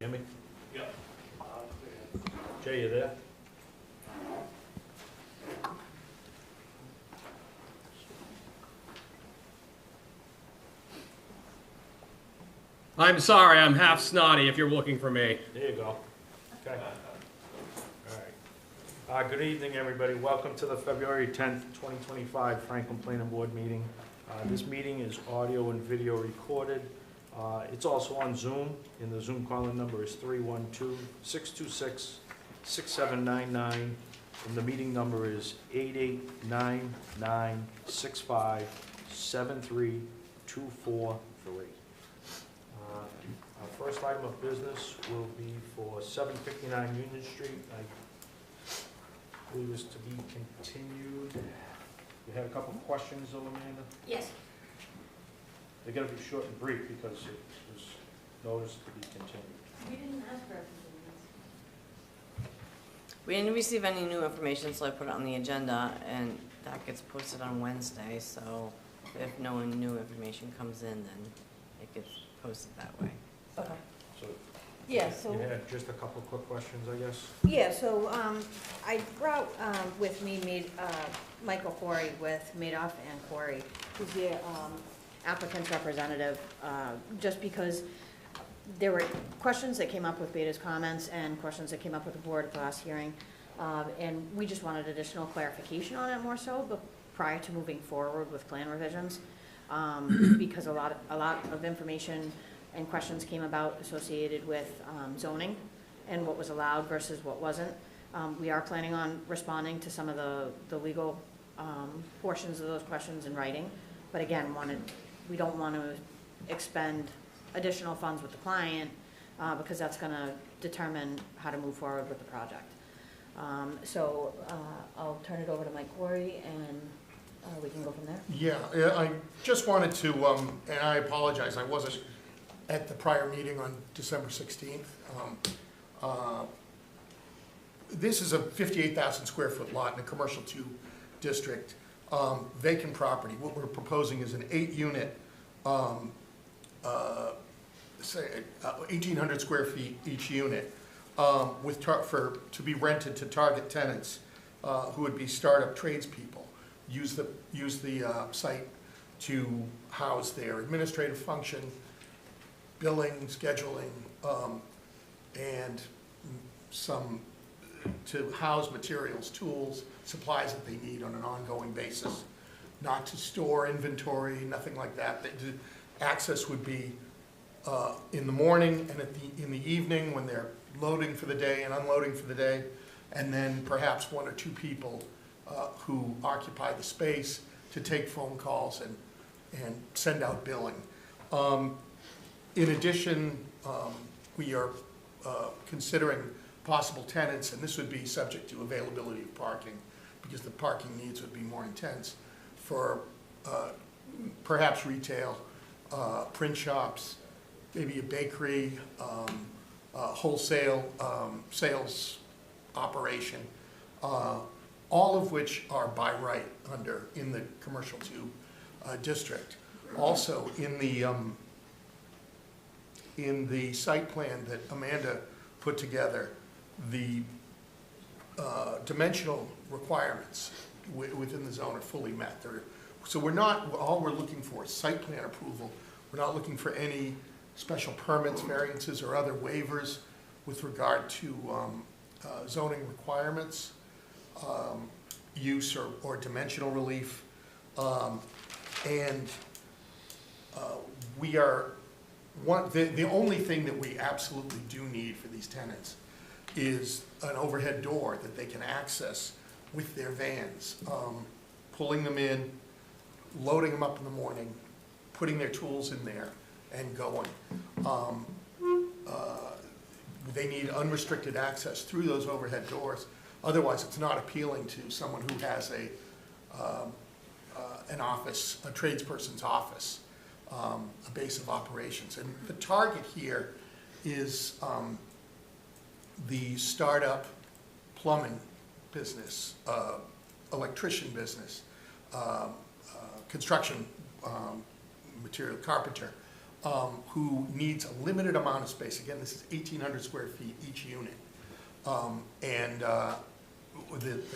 Hear me? Yep. Jay, you there? I'm sorry, I'm half snotty if you're looking for me. There you go. Okay. All right. Good evening, everybody. Welcome to the February 10th, 2025 Franklin Planning Board meeting. This meeting is audio and video recorded. It's also on Zoom, and the Zoom calling number is 312-626-6799, and the meeting number is 8899657324. Our first item of business will be for 759 Union Street. I believe is to be continued. You had a couple of questions, though, Amanda? Yes. They're gonna be short and brief because it was noticed to be continued. We didn't ask for everything. We didn't receive any new information, so I put it on the agenda, and that gets posted on Wednesday, so if no new information comes in, then it gets posted that way. Okay. So Yeah, so, you had just a couple of quick questions, I guess? yeah, so, I brought, with me, Michael Corey with Madoff and Corey, who's the, applicant's representative, just because there were questions that came up with Beta's comments and questions that came up with the board at the last hearing. And we just wanted additional clarification on it more so, but prior to moving forward with plan revisions. Because a lot of information and questions came about associated with zoning and what was allowed versus what wasn't. We are planning on responding to some of the legal portions of those questions in writing. But again, we don't want to expend additional funds with the client because that's going to determine how to move forward with the project. So I'll turn it over to Mike Corey and we can go from there. Yeah, I just wanted to, and I apologize, I wasn't at the prior meeting on December 16th. This is a 58,000 square foot lot in a commercial 2 district, vacant property. What we're proposing is an 8-unit, say 1,800 square feet each unit, to be rented to target tenants who would be startup tradespeople. Use the site to house their administrative function, billing, scheduling, and some to house materials, tools, supplies that they need on an ongoing basis. Not to store inventory, nothing like that. Access would be in the morning and in the evening when they're loading for the day and unloading for the day, and then perhaps 1 or 2 people who occupy the space to take phone calls and send out billing. In addition, we are considering possible tenants, and this would be subject to availability of parking because the parking needs would be more intense for perhaps retail, print shops, maybe a bakery, wholesale sales operation, all of which are by right in the commercial 2 district. Also in the site plan that Amanda put together, the dimensional requirements within the zone are fully met. So all we're looking for is site plan approval. We're not looking for any special permits, variances, or other waivers with regard to zoning requirements, use or dimensional relief. We are the only thing that we absolutely do need for these tenants is an overhead door that they can access with their vans, pulling them in, loading them up in the morning, putting their tools in there, and going. They need unrestricted access through those overhead doors. Otherwise, it's not appealing to someone who has an office, a tradesperson's office, a base of operations. And the target here is the startup plumbing business, electrician business, construction material, carpenter, who needs a limited amount of space. Again, this is 1,800 square feet each unit. The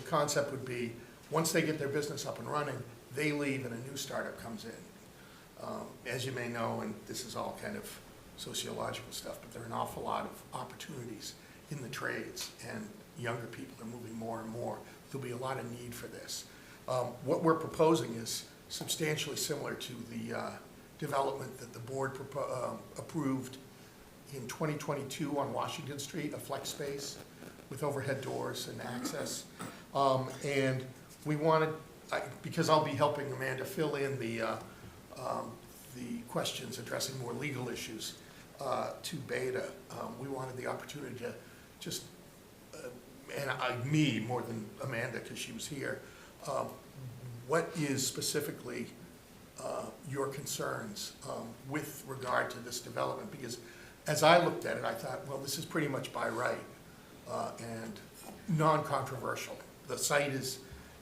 concept would be, once they get their business up and running, they leave and a new startup comes in. As you may know, and this is all kind of sociological stuff, but there are an awful lot of opportunities in the trades, and younger people are moving more and more. There'll be a lot of need for this. What we're proposing is substantially similar to the development that the board approved in 2022 on Washington Street, a flex space with overhead doors and access. And we wanted, because I'll be helping Amanda fill in the questions addressing more legal issues to Beta, we wanted the opportunity to just, me more than Amanda because she was here, what is specifically your concerns with regard to this development? Because as I looked at it, I thought, well, this is pretty much by right and non-controversial. The site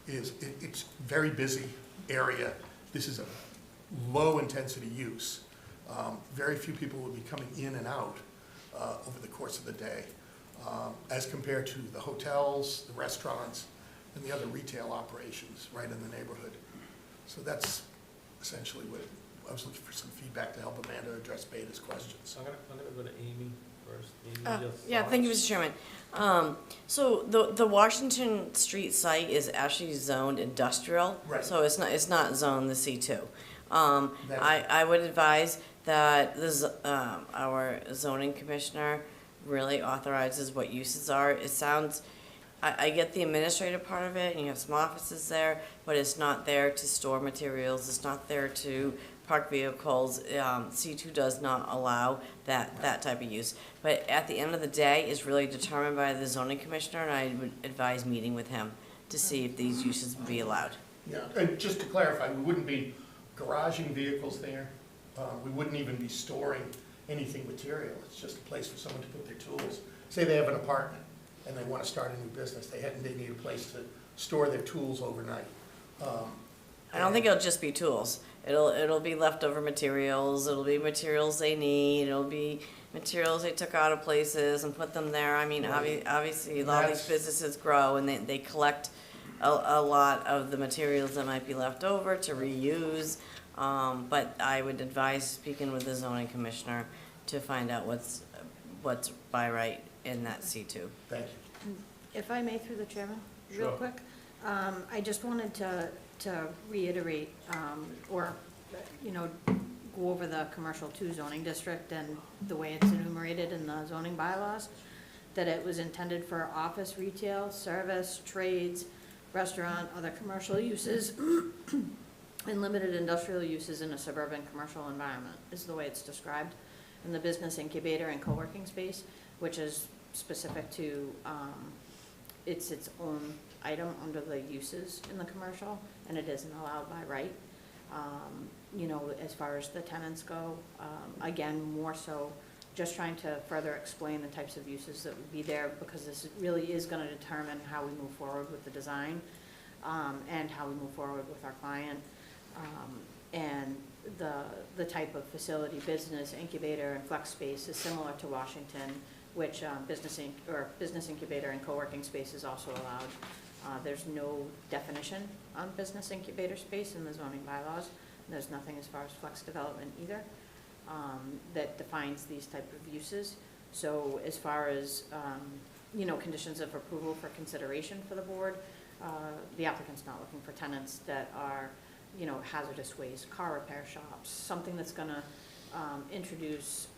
it's very busy area. This is a low-intensity use. Very few people will be coming in and out over the course of the day, as compared to the hotels, the restaurants, and the other retail operations right in the neighborhood. So that's essentially what I was looking for, some feedback to help Amanda address Beta's questions. I'm gonna go to Amy first. Amy, your Yeah, thank you, thoughts? Mr. Chairman. So the Washington Street site is actually zoned industrial. Right. So it's not zoned the C2. I would advise that our zoning commissioner really authorizes what uses are. It sounds, I get the administrative part of it, and you have some offices there, but it's not there to store materials, it's not there to park vehicles. C2 does not allow that type of use. But at the end of the day, it's really determined by the zoning commissioner, and I would advise meeting with him to see if these uses would be allowed. Yeah, and just to clarify, we wouldn't be garaging vehicles there. We wouldn't even be storing anything material. It's just a place for someone to put their tools. Say they have an apartment and they want to start a new business. They need a place to store their tools overnight. I don't think it'll just be tools. It'll be leftover materials, it'll be materials they need, it'll be materials they took out of places and put them there. I mean, obviously, a lot of these businesses grow and they collect a lot of the materials that might be left over to reuse. But I would advise speaking with the zoning commissioner to find out what's by right in that C2. Thank you. If I may, through the chairman, real Sure. quick, I just wanted to reiterate, or, go over the commercial 2 zoning district and the way it's enumerated in the zoning bylaws, that it was intended for office, retail, service, trades, restaurant, other commercial uses, and limited industrial uses in a suburban commercial environment, is the way it's described. And the business incubator and co-working space, which is specific to, it's its own item under the uses in the commercial, and it isn't allowed by right. As far as the tenants go, again, more so just trying to further explain the types of uses that would be there, because this really is gonna determine how we move forward with the design, and how we move forward with our client. And the type of facility, business incubator and flex space is similar to Washington, which business incubator and co-working space is also allowed. There's no definition on business incubator space in the zoning bylaws. There's nothing as far as flex development either that defines these type of uses. So as far as, conditions of approval for consideration for the board, the applicant's not looking for tenants that are, hazardous waste, car repair shops, something that's gonna introduce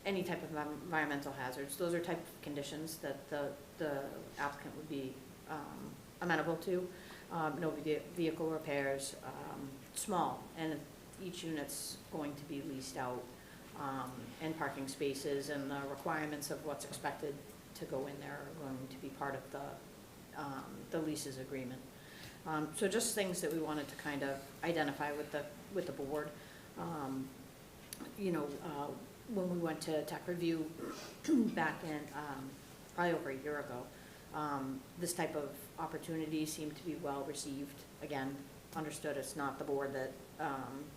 any type of environmental hazards. Those are type of conditions that the applicant would be amenable to. No vehicle repairs, small, and each unit's going to be leased out, and parking spaces and the requirements of what's expected to go in there are going to be part of the leases agreement. So just things that we wanted to kind of identify with the board. When we went to tech review back in, probably over a year ago, this type of opportunity seemed to be well received. Again, understood it's not the board that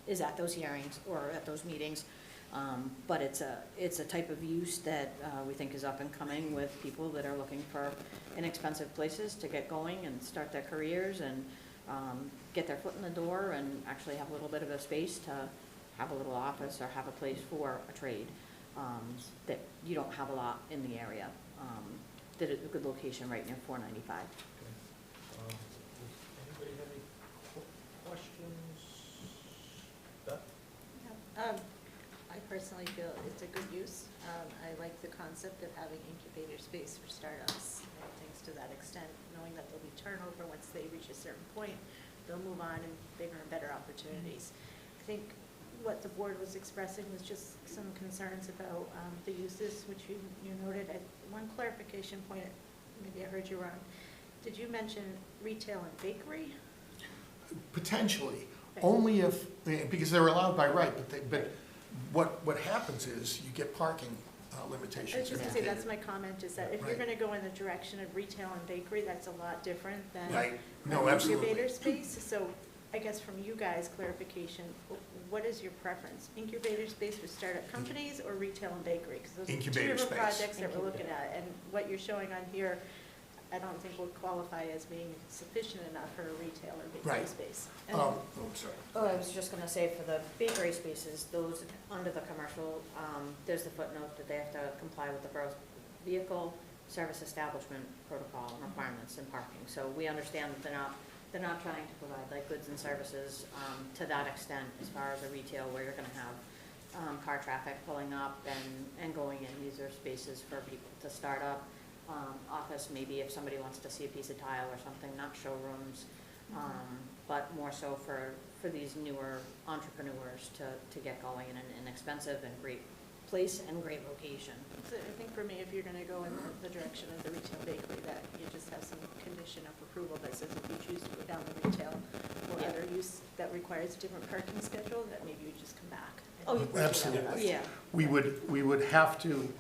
is at those hearings or at those meetings. But it's a type of use that we think is up and coming with people that are looking for inexpensive places to get going and start their careers and get their foot in the door and actually have a little bit of a space to have a little office or have a place for a trade that you don't have a lot in the area. That is a good location right near 495. Does anybody have any questions? Beth? I personally feel it's a good use. I like the concept of having incubator space for startups and things to that extent, knowing that there'll be turnover once they reach a certain point, they'll move on and bigger and better opportunities. I think what the board was expressing was just some concerns about the uses, which you noted. One clarification point, maybe I heard you wrong. Did you mention retail and bakery? Potentially, Okay. only if, because they're allowed by right, but what happens is you get parking I limitations. was just gonna say, that's in my comment, is that if you're Right. gonna go in the direction of retail and bakery, that's a lot different than Right, no, an absolutely. incubator space. So I guess from you guys, clarification, what is your preference? Incubator space for startup companies or retail and bakery? Because those are two Incubator different space. projects that we're looking at, and what you're showing on here, I don't think would qualify as being sufficient enough for a retail or bakery Right. space. Sorry. Oh, I was just gonna say, for the bakery spaces, those under the commercial, there's the footnote that they have to comply with the borough's vehicle service establishment protocol and requirements and parking. So we understand that they're not trying to provide like goods and services, to that extent as far as a retail where you're gonna have, car traffic pulling up and going in. These are spaces for people to start up, office, maybe if somebody wants to see a piece of tile or something, not showrooms, but more so for these newer entrepreneurs to get going in an inexpensive and great place and great location. So I think for me, if you're gonna go in the direction of the retail bakery, that you just have some condition of approval that says if you choose to go down the retail or Yeah. other use that requires a different parking schedule, that maybe you just come back. Oh, you- Absolutely. Yeah, We would have to,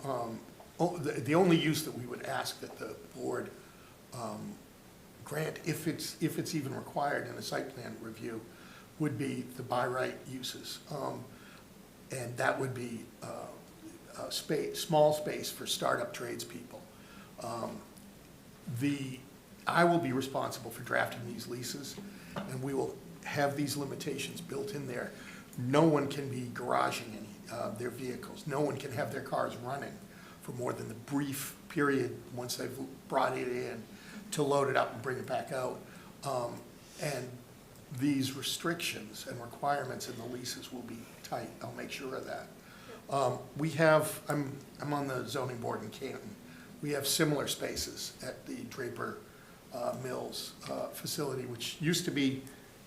the only use that we would ask that the board grant, if it's even required in a site plan review, would be the by right uses. And that would be a space, small space for startup tradespeople. I will be responsible for drafting these leases, and we will have these limitations built in there. No one can be garaging their vehicles. No one can have their cars running for more than the brief period once they've brought it in to load it up and bring it back out. And these restrictions and requirements in the leases will be tight. I'll make sure of that. I'm on the zoning board in Canton. We have similar spaces at the Draper Mills facility, which used to be,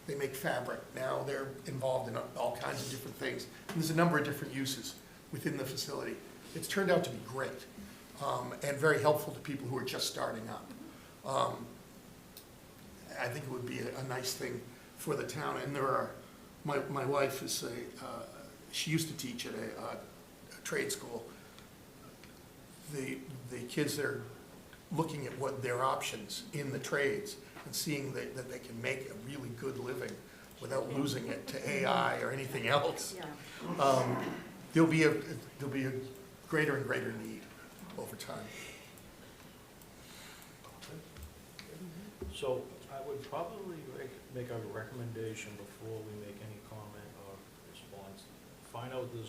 they make fabric. Now they're involved in all kinds of different things. And there's a number of different uses within the facility. It's turned out to be great and very helpful to people who are just starting up. I think it would be a nice thing for the town. And there are, my wife is she used to teach at a trade school. The kids there looking at what their options in the trades and seeing that they can make a really good living without losing it to AI or anything else. yeah. There'll be a greater and greater need over time. So I would probably make a recommendation before we make any comment or response. Find out the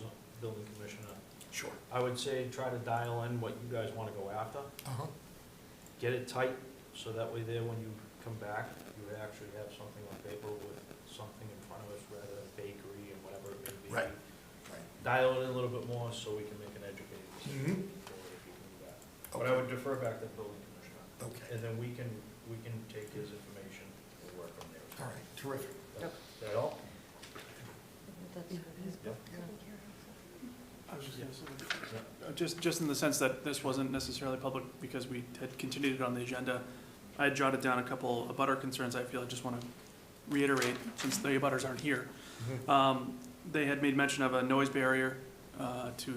building commissioner. Sure. I would say try to dial in what you guys want to go after. Uh-huh. Get it tight, so that way there, when you come back, you actually have something on paper with something in front of us rather than bakery and whatever it may be. Right. Right. Dial it in a little bit more so we can make an educated decision Mhm. before if you can do that. But I would defer back to the building commissioner. Okay. And then we can take his information and work from there. All right. Terrific. Is that all? I was just gonna say, just in the sense that this wasn't necessarily public because we had continued it on the agenda, I had jotted down a couple of abutter concerns I feel I just want to reiterate since the abutters aren't here. They had made mention of a noise barrier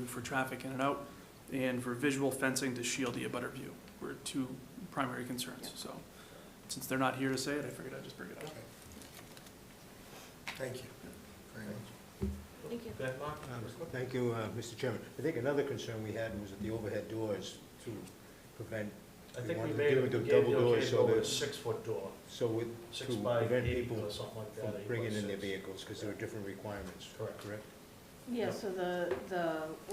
for traffic in and out, and for visual fencing to shield the abutter view were two primary concerns. So since they're not here to say it, I figured I'd just bring it up. Okay. Thank you. very much. Thank you. Go ahead, Mark. Thank you, Mr. Chairman. I think another concern we had was at the overhead doors to prevent, I we think we wanted to made, give we it to gave double the doors okay to so go with a that, 6-foot door, so with, 6 to by prevent 8 people or something like from that. 8 bringing by in their 6. vehicles, because there are different requirements. Correct. Yeah, Yep. so the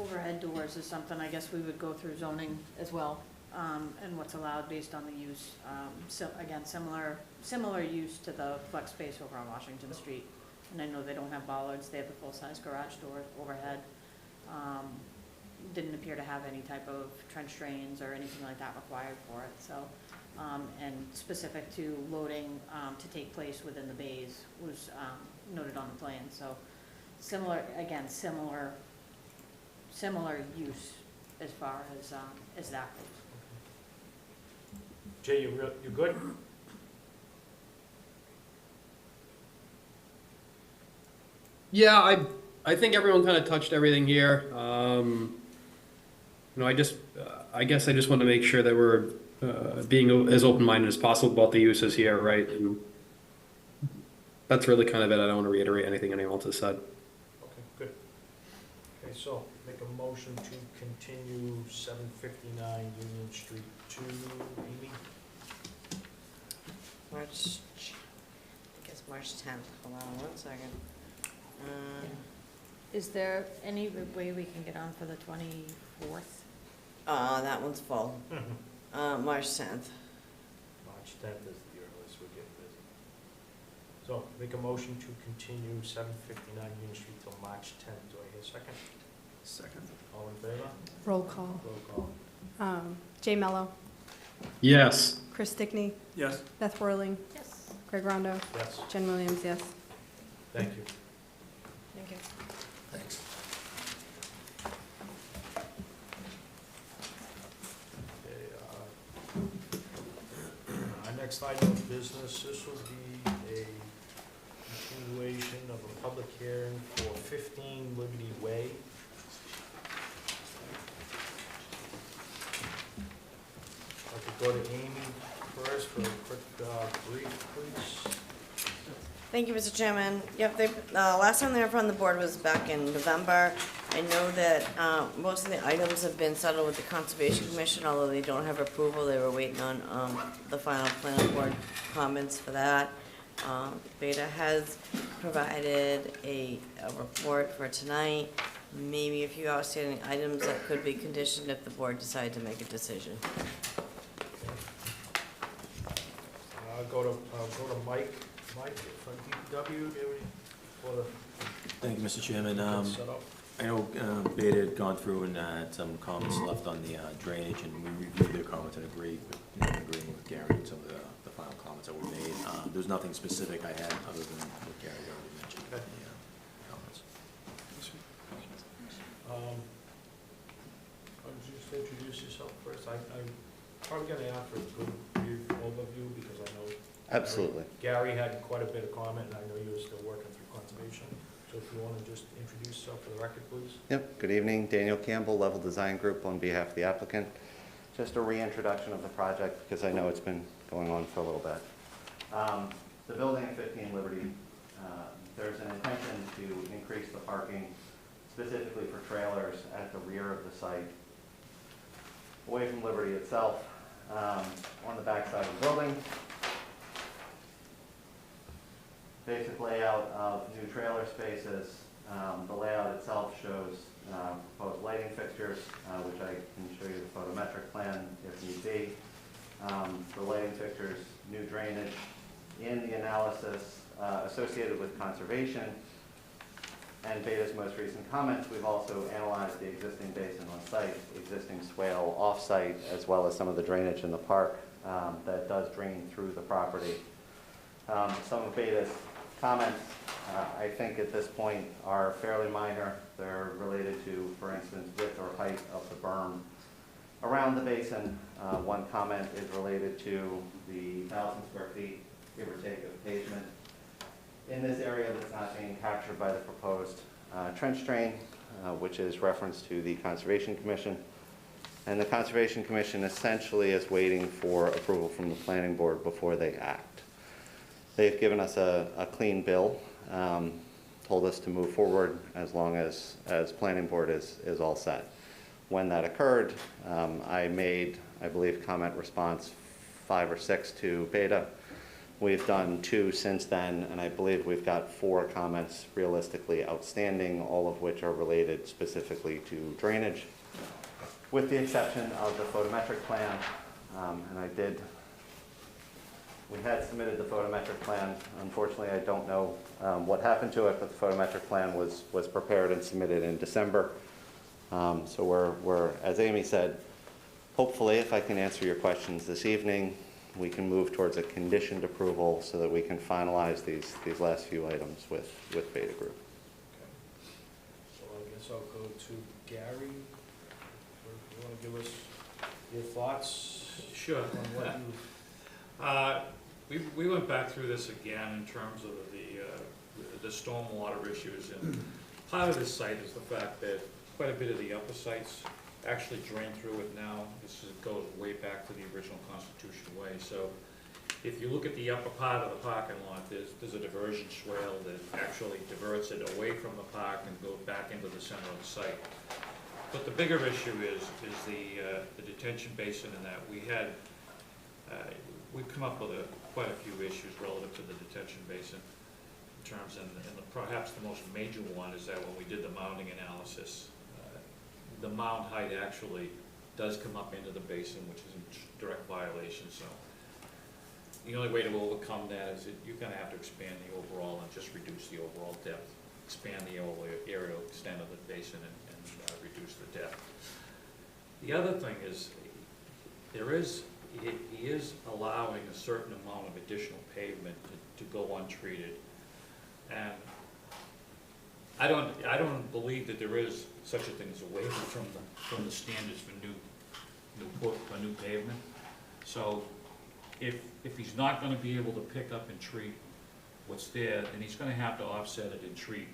overhead doors is something I guess we would go through zoning as well, and what's allowed based on the use. So again, similar use to the flex space over on Washington Street. And I know they don't have bollards, they have the full-size garage door overhead. Didn't appear to have any type of trench drains or anything like that required for it, so. And specific to loading, to take place within the bays was, noted on the plan, so. Similar use as far as that goes. Jay, you good? Yeah, I think everyone kind of touched everything here. I guess I just want to make sure that we're being as open-minded as possible about the uses here, right? And that's really kind of it. I don't want to reiterate anything anyone else has said. Okay, good. Okay, so make a motion to continue 759 Union Street to Amy. March, I think it's March 10th. Hold on one second. Is there any way we can get on for the 24th? That one's full. March 10th. March 10th is the earliest we're getting busy. So make a motion to continue 759 Union Street till March 10th. Do I hear a second? Second. All in favor? Roll call. Roll call. Jay Mello, Yes. Chris Stickney, Yes. Beth Whirling, Yes. Greg Rondo, Yes, Jen Williams, yes. thank you. Thank you. Thanks. Okay, our next item of business, this will be a continuation of a public hearing for 15 Liberty Way. I could go to Amy first for a quick brief, please. Thank you, Mr. Chairman. Yep, last time they were on the board was back in November. I know that most of the items have been settled with the Conservation Commission, although they don't have approval. They were waiting on the final planning board comments for that. Beta has provided a report for tonight, maybe a few outstanding items that could be conditioned if the board decided to make a decision. I'll go to Mike. Mike from DPW, for the Thank you, Mr. Chairman. setup. I know Beta had gone through and had some comments left on the drainage, and we reviewed their comments and agreeing with Gary and some of the final comments that were made. There's nothing specific I had other than what Gary already mentioned in the comments. Why don't you just introduce yourself first? I'm probably gonna ask for a good brief overview, because I know Absolutely. Gary had quite a bit of comment, and I know you were still working through conservation. So if you want to just introduce yourself for the record, please. Yep, good evening, Daniel Campbell, Level Design Group on behalf of the applicant. Just a reintroduction of the project, because I know it's been going on for a little bit. The building at 15 Liberty, there's an intention to increase the parking specifically for trailers at the rear of the site, away from Liberty itself, on the back side of the building. Basic layout of new trailer spaces. The layout itself shows proposed lighting fixtures, which I can show you the photometric plan if need be. The lighting fixtures, new drainage. In the analysis associated with conservation and Beta's most recent comments, we've also analyzed the existing basin on site, existing swale off-site, as well as some of the drainage in the park that does drain through the property. Some of Beta's comments, I think at this point, are fairly minor. They're related to, for instance, width or height of the berm around the basin. One comment is related to the 1,000 square feet, give or take, of pavement in this area that's not being captured by the proposed trench drain, which is reference to the Conservation Commission. And the Conservation Commission essentially is waiting for approval from the Planning Board before they act. They've given us a clean bill told us to move forward as long as planning board is all set. When that occurred, I made, I believe, comment response 5 or 6 to Beta. We've done 2 since then, and I believe we've got 4 comments realistically outstanding, all of which are related specifically to drainage, with the exception of the photometric plan. And we had submitted the photometric plan. Unfortunately, I don't know what happened to it, but the photometric plan was prepared and submitted in December. So we're, as Amy said, hopefully, if I can answer your questions this evening, we can move towards a conditioned approval so that we can finalize these last few items with Beta Group. Okay. So I guess I'll go to Gary. You want to give us your thoughts? Sure. On what you... We went back through this again in terms of the stormwater issues, and part of this site is the fact that quite a bit of the upper sites actually drain through it now. Goes way back to the original Constitution Way. So if you look at the upper part of the parking lot, there's a diversion swale that actually diverts it away from the park and goes back into the center of the site. But the bigger issue is the detention basin, in that we've come up with quite a few issues relative to the detention basin in terms, and perhaps the most major one is that when we did the mounding analysis, the mound height actually does come up into the basin, which is in direct violation. So the only way to overcome that is that you're going to have to expand the overall and just reduce the overall depth, expand the aerial extent of the basin, and reduce the depth. The other thing is, he is allowing a certain amount of additional pavement to go untreated, and I don't believe that there is such a thing as a waiver from the standards for new pavement. So if he's not going to be able to pick up and treat what's there, then he's going to have to offset it and treat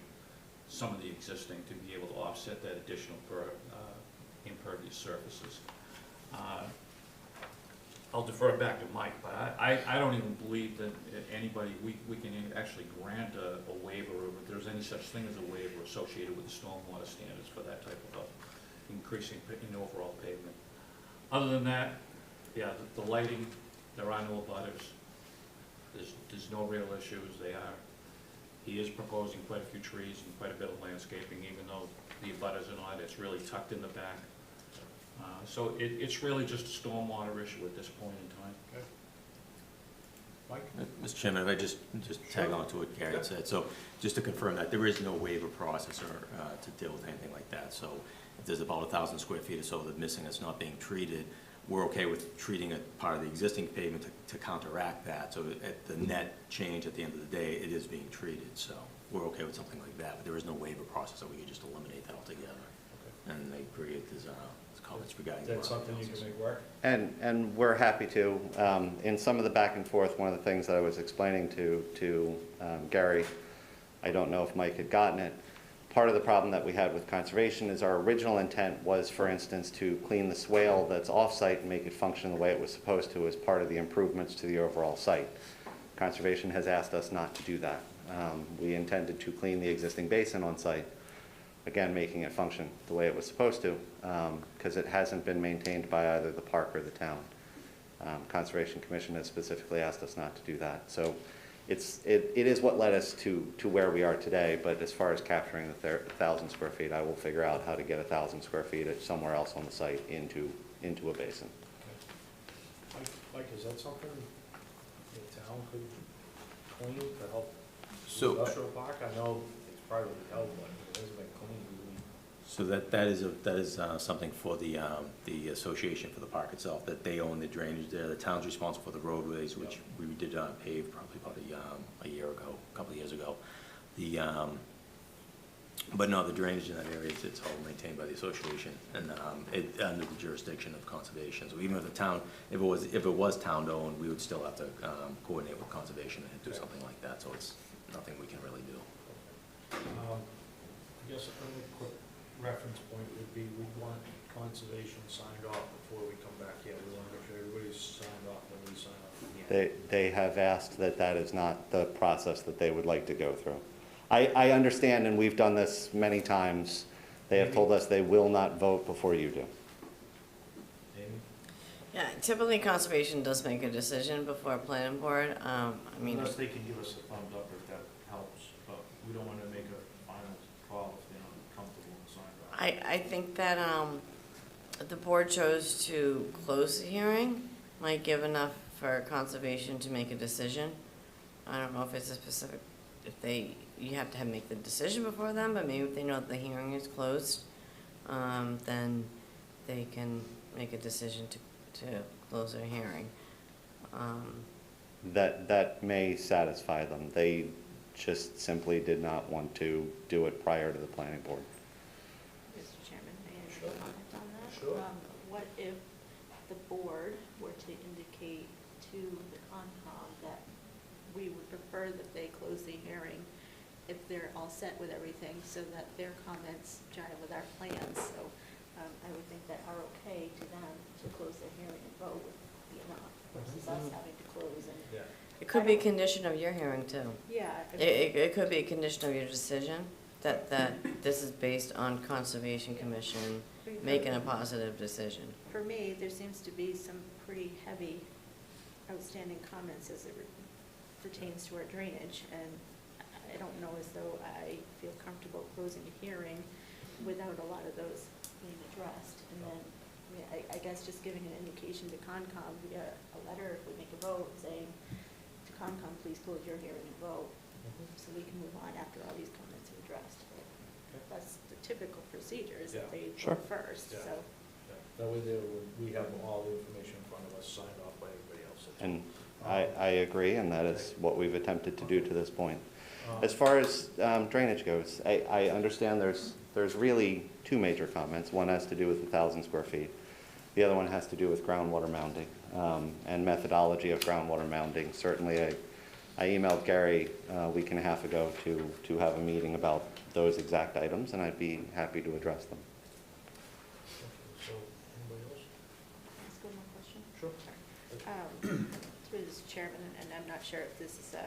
some of the existing to be able to offset that additional impervious surfaces. I'll defer it back to Mike, but I don't even believe that anybody, we can actually grant a waiver, or if there's any such thing as a waiver associated with the stormwater standards for that type of increasing in overall pavement. Other than that, yeah, the lighting, there are no abutters. There's no real issues. He is proposing quite a few trees and quite a bit of landscaping, even though the abutters are not. It's really tucked in the back. So it's really just a stormwater issue at this point in time. Okay. Mike? Mr. Chairman, if I just tag on to what Gary had said. So just to confirm that there is no waiver process or to deal with anything like that. So if there's about 1,000 square feet or so that's missing, that's not being treated, we're okay with treating it part of the existing pavement to counteract that. So at the net change at the end of the day, it is being treated. So we're okay with something like that, but there is no waiver process, so we can just eliminate that altogether. Okay. And I agree with his comments regarding that. That's something you can make work? And we're happy to. In some of the back and forth, one of the things that I was explaining to Gary, I don't know if Mike had gotten it, part of the problem that we had with conservation is our original intent was, for instance, to clean the swale that's off-site and make it function the way it was supposed to as part of the improvements to the overall site. Conservation has asked us not to do that. We intended to clean the existing basin on site, again, making it function the way it was supposed to, because it hasn't been maintained by either the park or the town. Conservation Commission has specifically asked us not to do that. So it is what led us to where we are today, but as far as capturing the 1,000 square feet, I will figure out how to get 1,000 square feet somewhere else on the site into a basin. Okay. Mike, is that something the town could clean to help the industrial park? I know it's privately held, but it hasn't been cleaned. So that is something for the association for the park itself, that they own the drainage there. The town's responsible for the roadways, which we did pave probably about a year ago, a couple of years ago. But no, the drainage in that area, it's all maintained by the association and under the jurisdiction of conservation. So even if the town, if it was town owned, we would still have to coordinate with conservation and do something like that. So it's nothing we can really do. I guess another quick reference point would be we'd want conservation signed off before we come back here. We want to make sure everybody's signed off when we sign off again. They have asked that is not the process that they would like to go through. I understand, and we've done this many times. They have told us they will not vote before you do. Amy? Yeah, typically conservation does make a decision before a planning board. I mean, Unless they can give us a thumbs up if that helps, but we don't want to make a final call if they're not comfortable with sign off. I think that the board chose to close the hearing, might give enough for conservation to make a decision. I don't know if it's a specific, you have to make the decision before them, but maybe if they know that the hearing is closed, then they can make a decision to close their hearing. That may satisfy them. They just simply did not want to do it prior to the planning board. Mr. Chairman, may I Sure. comment on that? Sure. What if the board were to indicate to the Concom that we would prefer that they close the hearing if they're all set with everything, so that their comments jive with our plans? So I would think that our okay to them to close the hearing and vote would be enough, versus us having to close and. Yeah. It could be a condition of your hearing too. Yeah. It could be a condition of your decision, that this is based on Conservation Commission making a positive decision. For me, there seems to be some pretty heavy outstanding comments as it pertains to our drainage, and I don't know as though I feel comfortable closing a hearing without a lot of those being addressed. And then, I mean, I guess just giving an indication to Concom via a letter, if we make a vote, saying to Concom, please close your hearing and vote, so we can move on after all these comments are addressed. That's the typical procedure, is that they Sure. vote first, Yeah. so. Yeah. That way we have all the information in front of us, signed off by everybody else. And I agree, and that is what we've attempted to do to this point. Um, As far as drainage goes, I understand there's really two major comments. One has to do with 1,000 square feet. The other one has to do with groundwater mounding and methodology of groundwater mounding. Certainly, I emailed Gary a week and a half ago to have a meeting about those exact items, and I'd be happy to address them. So, anybody else? Ask one more question? Sure. Through this chairman, and I'm not sure if this is a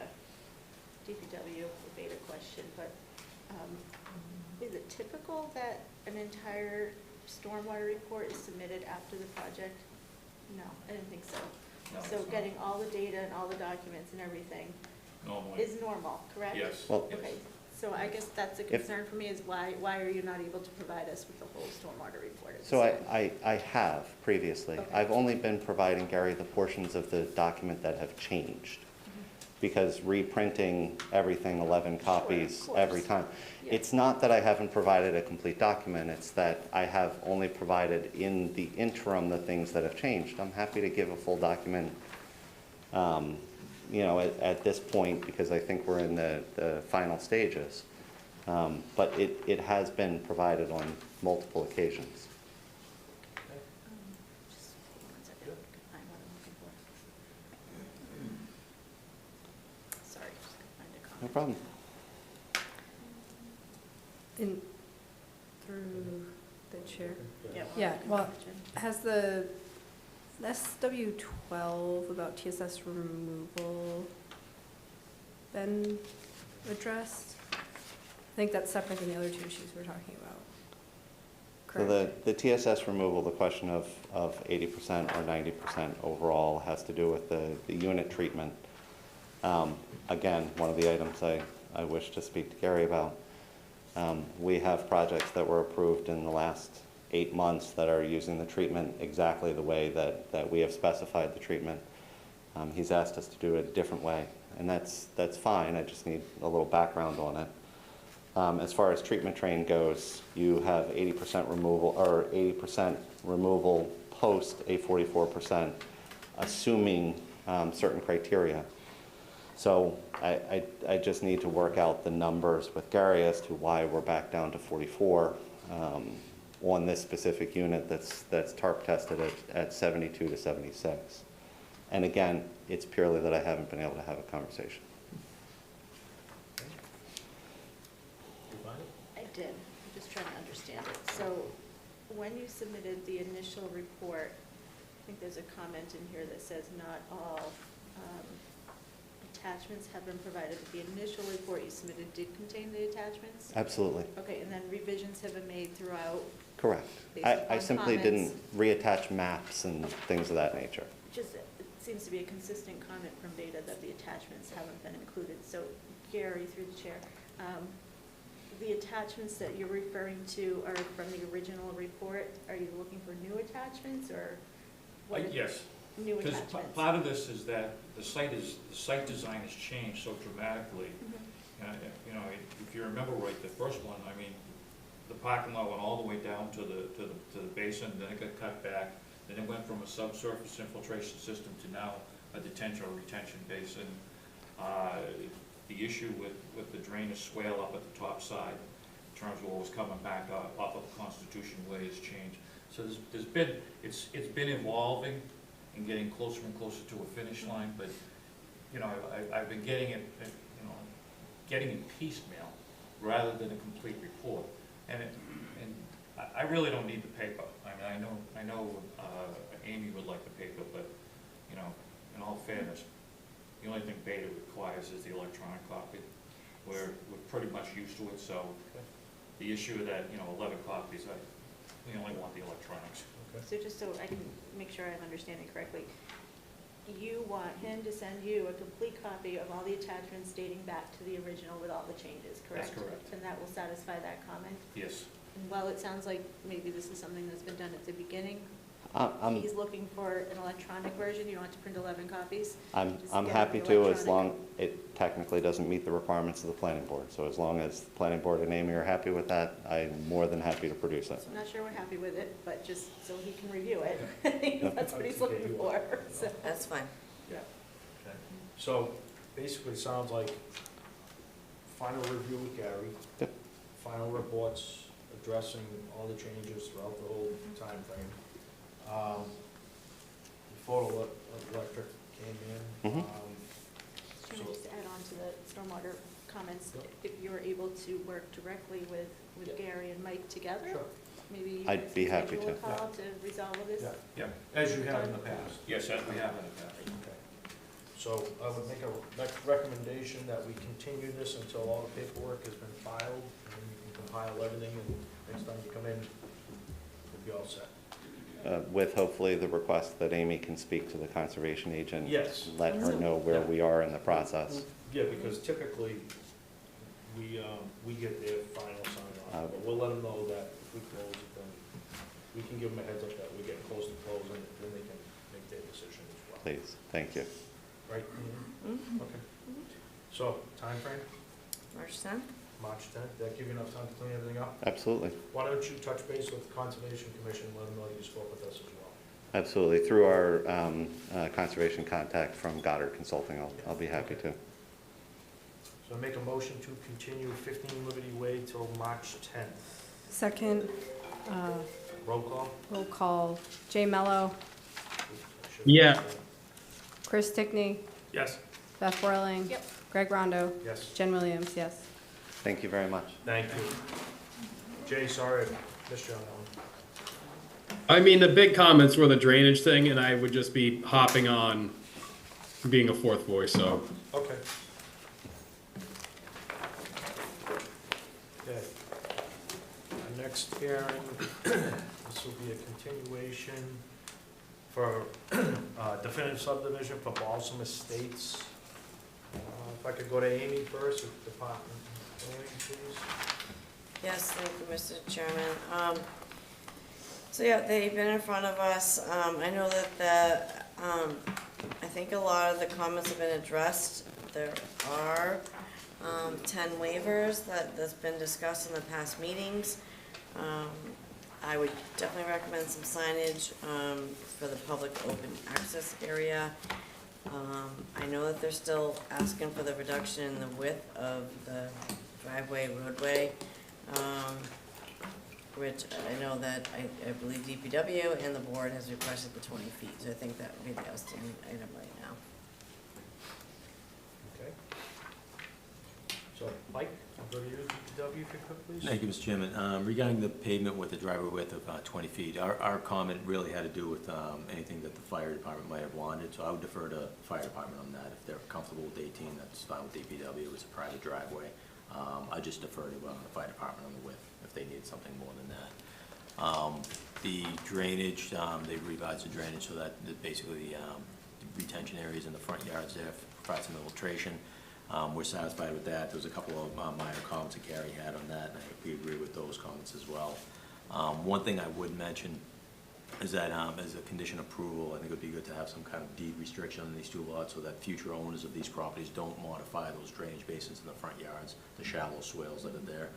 DPW or Beta question, but is it typical that an entire stormwater report is submitted after the project? No, I didn't think so. No, it's So not. getting all the data and all the documents and everything Normally, is normal, correct? yes. Well- yes. Okay, so I guess that's a concern for me, is why are you not able to provide us with the whole stormwater report? at So this time? I have previously. Okay. I've only been providing Gary the portions of the document that have changed, because reprinting everything 11 copies course. every time. Yeah. It's not that I haven't provided a complete document, it's that I have only provided in the interim the things that have changed. I'm happy to give a full document, at this point, because I think we're in the final stages. But it has been provided on multiple occasions. Just one second, I can find what I'm looking for. Sorry, just gotta find a comment. No problem. Through the chair. Yep. Yeah, well, Question. has the SW12 about TSS removal been addressed? I think that's separate than the other two issues we're talking about. So Correct? the TSS removal, the question of 80% or 90% overall has to do with the unit treatment. Again, one of the items I wish to speak to Gary about. We have projects that were approved in the last 8 months that are using the treatment exactly the way that we have specified the treatment. He's asked us to do it a different way, and that's fine. I just need a little background on it. As far as treatment train goes, you have 80% removal, or 80% removal post a 44%, assuming certain criteria. So I just need to work out the numbers with Gary as to why we're back down to 44 on this specific unit that's TARP tested at 72 to 76. And again, it's purely that I haven't been able to have a conversation. You find it? I did, I'm just trying to understand it. So when you submitted the initial report, I think there's a comment in here that says not all attachments have been provided, that the initial report you submitted did contain the attachments? Absolutely, Okay, and then revisions have been made throughout, correct. Based I upon simply comments. didn't reattach maps and things of that nature. just, it seems to be a consistent comment from Beta that the attachments haven't been included. So Gary, through the chair, the attachments that you're referring to are from the original report. Are you looking for new attachments or what? Yes, New because attachments? part of this is that the site design has changed so dramatically. Mhm. You know, if you remember right, the first one, I mean, the parking lot went all the way down to the basin, then it got cut back, then it went from a subsurface infiltration system to now a detention or retention basin. The issue with the drainage swale up at the top side, in terms of what was coming back off of Constitution Way, has changed. So there's been, it's been evolving and getting closer and closer to a finish line, but, you know, I've been getting it, you know, getting it piecemeal rather than a complete report. And I really don't need the paper. I mean, I know Amy would like the paper, but, you know, in all fairness, the only thing Beta requires is the electronic copy. We're pretty much used to it, so the issue of that, you know, 11 copies, we only want the electronics. So just so I can make sure I'm understanding correctly, you want him to send you a complete copy of all the attachments dating back to the original with all the changes, correct? That's correct. And that will satisfy that comment? Yes. And while it sounds like maybe this is something that's been done at the beginning, I'm he's looking for an electronic version, you don't have to print 11 copies? I'm Just I'm get happy the to, as electronic. long, it technically doesn't meet the requirements of the planning board. So as long as the planning board and Amy are happy with that, I'm more than happy to produce it. So I'm not sure we're happy with it, but just so he can review it, I think that's what he's looking for, so. That's fine. Yeah. Okay. So basically, it sounds like final review with Gary. Yep. Final reports addressing all the changes throughout the whole timeframe. The photo electric came in. Mhm. Can I So- just add on to the stormwater comments, Yep. if you're able to work directly with Yeah. Gary and Mike together? Sure. Maybe you I'd guys be can happy schedule a to. call to resolve all this? Yeah, Yeah. as you have in the past. Yes, as we have in the past. Okay. So I would make a recommendation that we continue this until all the paperwork has been filed, and then you can compile everything, and next time you come in, we'll be all set. With hopefully the request that Amy can speak to the conservation agent. Yes. Let her know where we are in the process. Yeah, because typically, we get their final sign off, but we'll let them know that if we close it, then we can give them a heads up that we're getting close to closing, then they can make their decision as well. Please, thank you. Right? Mhm. Okay. So, timeframe, March 10th? March 10th, that give you enough time to clean everything up? Absolutely, Why don't you touch base with the Conservation Commission, let them know you spoke with us as well? absolutely. Through our conservation contact from Goddard Consulting, I'll be happy to. So make a motion to continue 15 Liberty Way till March 10th. Second, Roll call? roll call, Jay Mello, Yeah. Chris Stickney, Yes. Beth Whirling. Yep. Greg Rondo, Yes. Jen Williams, yes. Thank you very much. Thank you. Jay, sorry I missed you on that one. I mean, the big comments were the drainage thing, and I would just be hopping on being a fourth voice, so. Okay. Okay. Our next hearing, this will be a continuation for definitive subdivision for Balsam Estates. If I could go to Amy first, with Department, Amy, please. Yes, thank you, Mr. Chairman. So yeah, they've been in front of us. I know that I think a lot of the comments have been addressed. There are 10 waivers that's been discussed in the past meetings. I would definitely recommend some signage for the public open access area. I know that they're still asking for the reduction in the width of the driveway, roadway, which I know that I believe DPW and the board has requested the 20 feet, so I think that would be the outstanding item right now. Okay. So, Mike, I'll go to you, DPW, if you could, please. Thank you, Mr. Chairman. Regarding the pavement with the driveway width of 20 feet, our comment really had to do with anything that the fire department might have wanted, so I would defer to the fire department on that. If they're comfortable with 18, that's fine with DPW, it's a private driveway. I just defer to the fire department on the width if they need something more than that. The drainage, they revised the drainage so that basically the retention areas in the front yards there provide some infiltration. We're satisfied with that. There was a couple of minor comments that Gary had on that, and we agree with those comments as well. One thing I would mention is that as a condition approval, I think it would be good to have some kind of deed restriction on these two lots so that future owners of these properties don't modify those drainage basins in the front yards, the shallow swales that are there.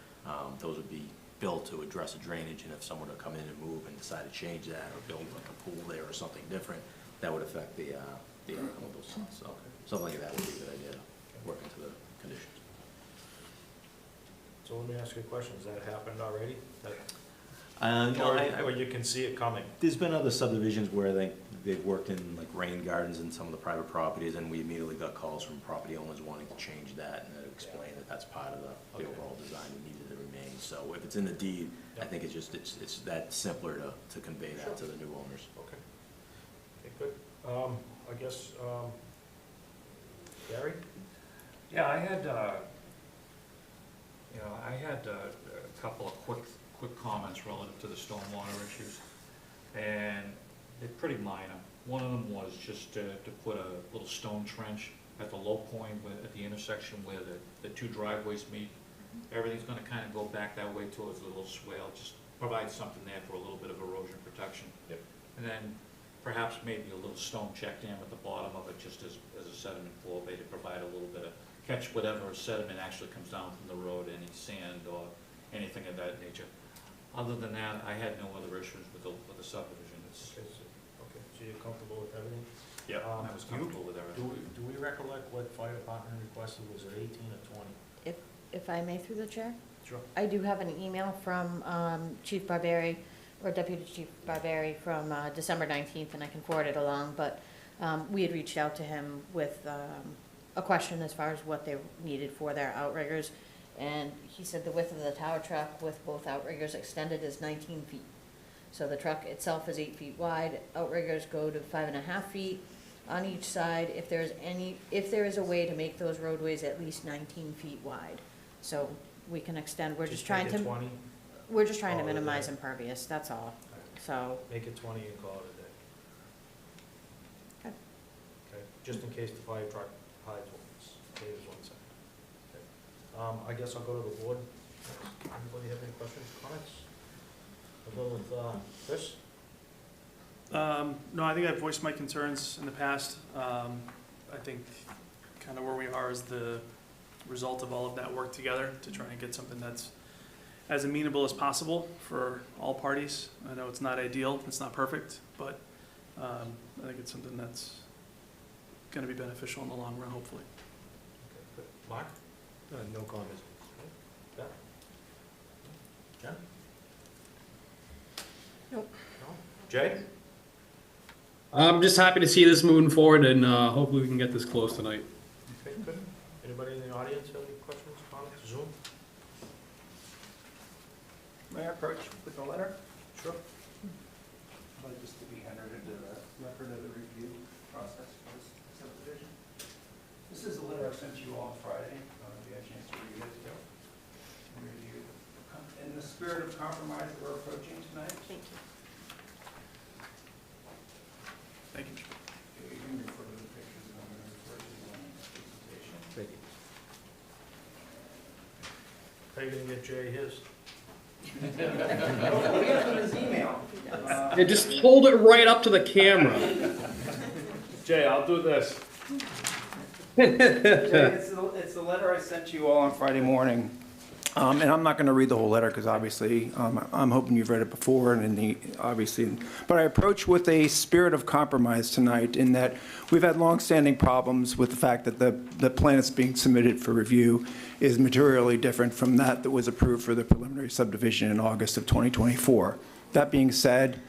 Those would be built to address the drainage, and if someone were to come in and move and decide to change that or build like a pool there or something different, that would affect the outcome of those lots. So something like that would be a good idea to work into the conditions. So let me ask you a question, has that happened already? No, Or you can see it coming? There's been other subdivisions where they've worked in like rain gardens in some of the private properties, and we immediately got calls from property owners wanting to change that, and explain that that's part of the overall design and needed to remain. So if it's in the deed, I think it's that simpler to convey that to the new owners. Okay. Okay, good. I guess, Gary? Yeah, I had a couple of quick comments relative to the stormwater issues, and they're pretty minor. One of them was just to put a little stone trench at the low point, at the intersection where the two driveways meet. Everything's gonna kind of go back that way towards the little swale, just provide something there for a little bit of erosion protection. Yep. And then perhaps maybe a little stone check dam at the bottom of it, just as a sediment flow bay to provide a little bit of, catch whatever sediment actually comes down from the road, any sand or anything of that nature. Other than that, I had no other issues with the subdivision. Okay, so you're comfortable with everything? Yeah, I was comfortable with everything. Do we recollect what fire department requested, was it 18 or 20? If I may, through the chair? Sure. I do have an email from Chief Barberi, or Deputy Chief Barberi, from December 19th, and I can forward it along, but we had reached out to him with a question as far as what they needed for their outriggers, and he said the width of the tower truck with both outriggers extended is 19 feet. So the truck itself is 8 feet wide, outriggers go to 5.5 feet on each side, if there is a way to make those roadways at least 19 feet wide. So we can extend, we're just trying make it to, 20? we're just trying to Call it a minimize day. impervious, that's all, so. Make it 20 and call it a day. Okay. Okay, just in case the fire truck hides once, saves 1 second. Okay. I guess I'll go to the board. Anybody have any questions, comments? I'll go with Chris. No, I think I've voiced my concerns in the past. I think kind of where we are is the result of all of that work together to try and get something that's as amenable as possible for all parties. I know it's not ideal, it's not perfect, but I think it's something that's going to be beneficial in the long run, hopefully. Okay, good. Mark? No comments. Yeah? Jen? Nope. No? Jay? I'm just happy to see this moving forward, and hopefully we can get this closed tonight. Okay, good. Anybody in the audience have any questions, comments, Zoom? May I approach with the letter? Sure. I'd like this to be entered into the record of the review process for this subdivision. This is a letter I sent you all on Friday. If you had a chance to read it, and review. In the spirit of compromise that we're approaching tonight. Thank you. Thank you. You can refer to the pictures and I'm going to refer to the one in the presentation. Thank you. How are you gonna get Jay his? We'll get to his email. Yeah, just hold it right up to the camera. Jay, I'll do this. Jay, it's the letter I sent you all on Friday morning. And I'm not going to read the whole letter because obviously I'm hoping you've read it before and obviously, but I approach with a spirit of compromise tonight in that we've had longstanding problems with the fact that the plan that's being submitted for review is materially different from that was approved for the preliminary subdivision in August of 2024. That being said,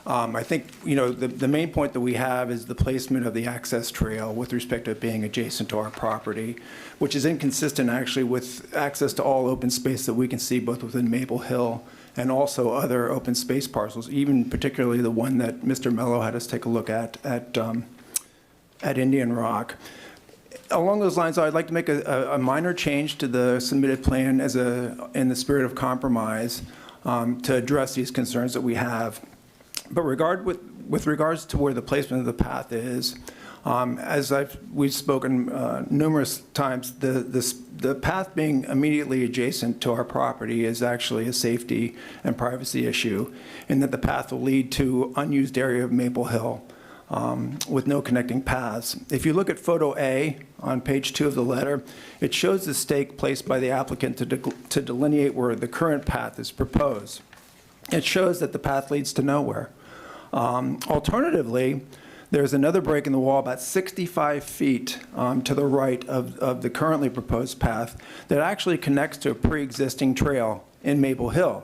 I think, you know, the main point that we have is the placement of the access trail with respect to it being adjacent to our property, which is inconsistent actually with access to all open space that we can see both within Maple Hill and also other open space parcels, even particularly the one that Mr. Mello had us take a look at Indian Rock. Along those lines, I'd like to make a minor change to the submitted plan in the spirit of compromise to address these concerns that we have. But with regards to where the placement of the path is, as we've spoken numerous times, the path being immediately adjacent to our property is actually a safety and privacy issue, in that the path will lead to unused area of Maple Hill with no connecting paths. If you look at photo A on page 2 of the letter, it shows the stake placed by the applicant to delineate where the current path is proposed. It shows that the path leads to nowhere. Alternatively, there's another break in the wall about 65 feet to the right of the currently proposed path that actually connects to a pre-existing trail in Maple Hill.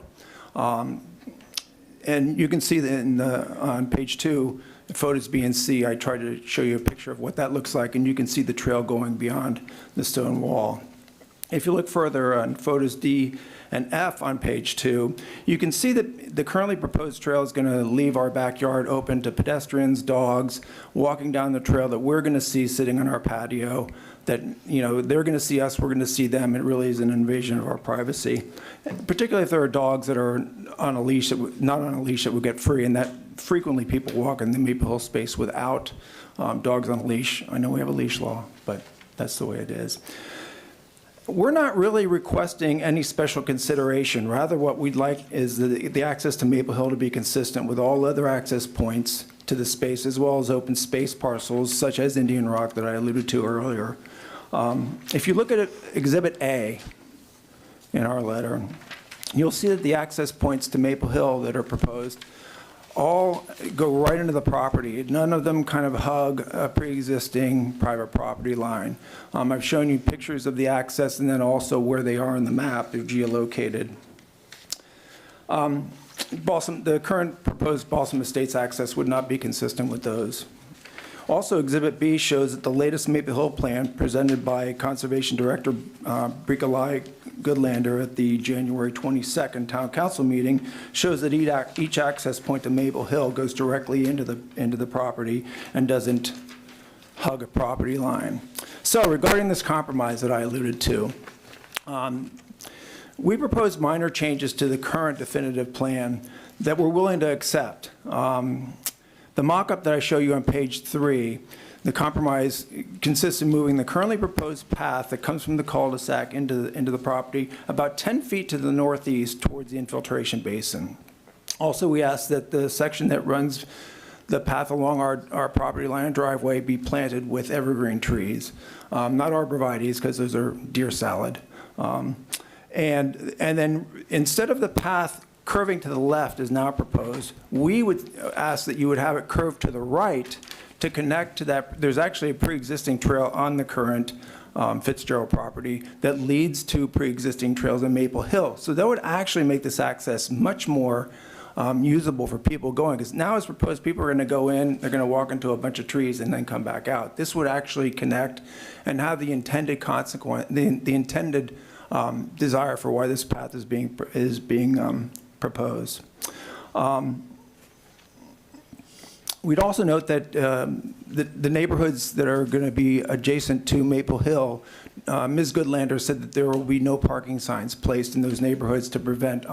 And you can see that on page 2, photos B and C, I tried to show you a picture of what that looks like, and you can see the trail going beyond the stone wall. If you look further on photos D and F on page 2, you can see that the currently proposed trail is going to leave our backyard open to pedestrians, dogs, walking down the trail that we're going to see sitting on our patio, that, you know, they're going to see us, we're going to see them. It really is an invasion of our privacy, particularly if there are dogs that are on a leash, not on a leash, that would get free, and that frequently people walk in the Maple Hill space without dogs on a leash. I know we have a leash law, but that's the way it is. We're not really requesting any special consideration. Rather, what we'd like is the access to Maple Hill to be consistent with all other access points to the space, as well as open space parcels such as Indian Rock that I alluded to earlier. If you look at Exhibit A in our letter, you'll see that the access points to Maple Hill that are proposed all go right into the property. None of them kind of hug a pre-existing private property line. I've shown you pictures of the access and then also where they are in the map. They're geolocated. The current proposed Balsam Estates access would not be consistent with those. Also, Exhibit B shows that the latest Maple Hill plan presented by Conservation Director Bricolai Goodlander at the January 22nd Town Council meeting shows that each access point to Maple Hill goes directly into the property and doesn't hug a property line. So regarding this compromise that I alluded to, we proposed minor changes to the current definitive plan that we're willing to accept. The mock-up that I show you on page 3, the compromise consists of moving the currently proposed path that comes from the cul-de-sac into the property about 10 feet to the northeast towards the infiltration basin. Also, we ask that the section that runs the path along our property line and driveway be planted with evergreen trees, not arborvitaes, because those are deer salad. And then instead of the path curving to the left is now proposed, we would ask that you would have it curved to the right to connect to that. There's actually a pre-existing trail on the current Fitzgerald property that leads to pre-existing trails in Maple Hill. So that would actually make this access much more usable for people going, because now as proposed, people are going to go in, they're going to walk into a bunch of trees and then come back out. This would actually connect and have the intended consequence, the intended desire for why this path is being proposed. We'd also note that the neighborhoods that are going to be adjacent to Maple Hill, Ms. Goodlander said that there will be no parking signs placed in those neighborhoods to prevent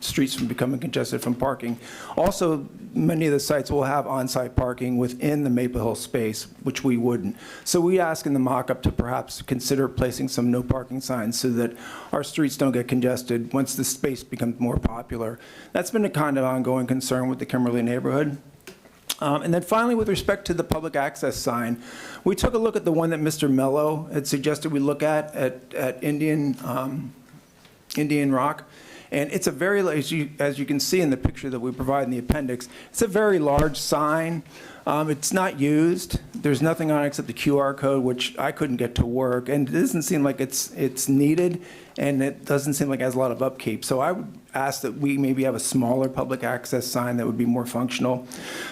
streets from becoming congested from parking. Also, many of the sites will have on-site parking within the Maple Hill space, which we wouldn't. So we ask in the mock-up to perhaps consider placing some no parking signs so that our streets don't get congested once the space becomes more popular. That's been a kind of ongoing concern with the Kimberly neighborhood. And then finally, with respect to the public access sign, we took a look at the one that Mr. Mello had suggested we look at Indian Rock. And it's a very, as you can see in the picture that we provide in the appendix, it's a very large sign. It's not used. There's nothing on it except the QR code, which I couldn't get to work. And it doesn't seem like it's needed, and it doesn't seem like it has a lot of upkeep. So I would ask that we maybe have a smaller public access sign that would be more functional.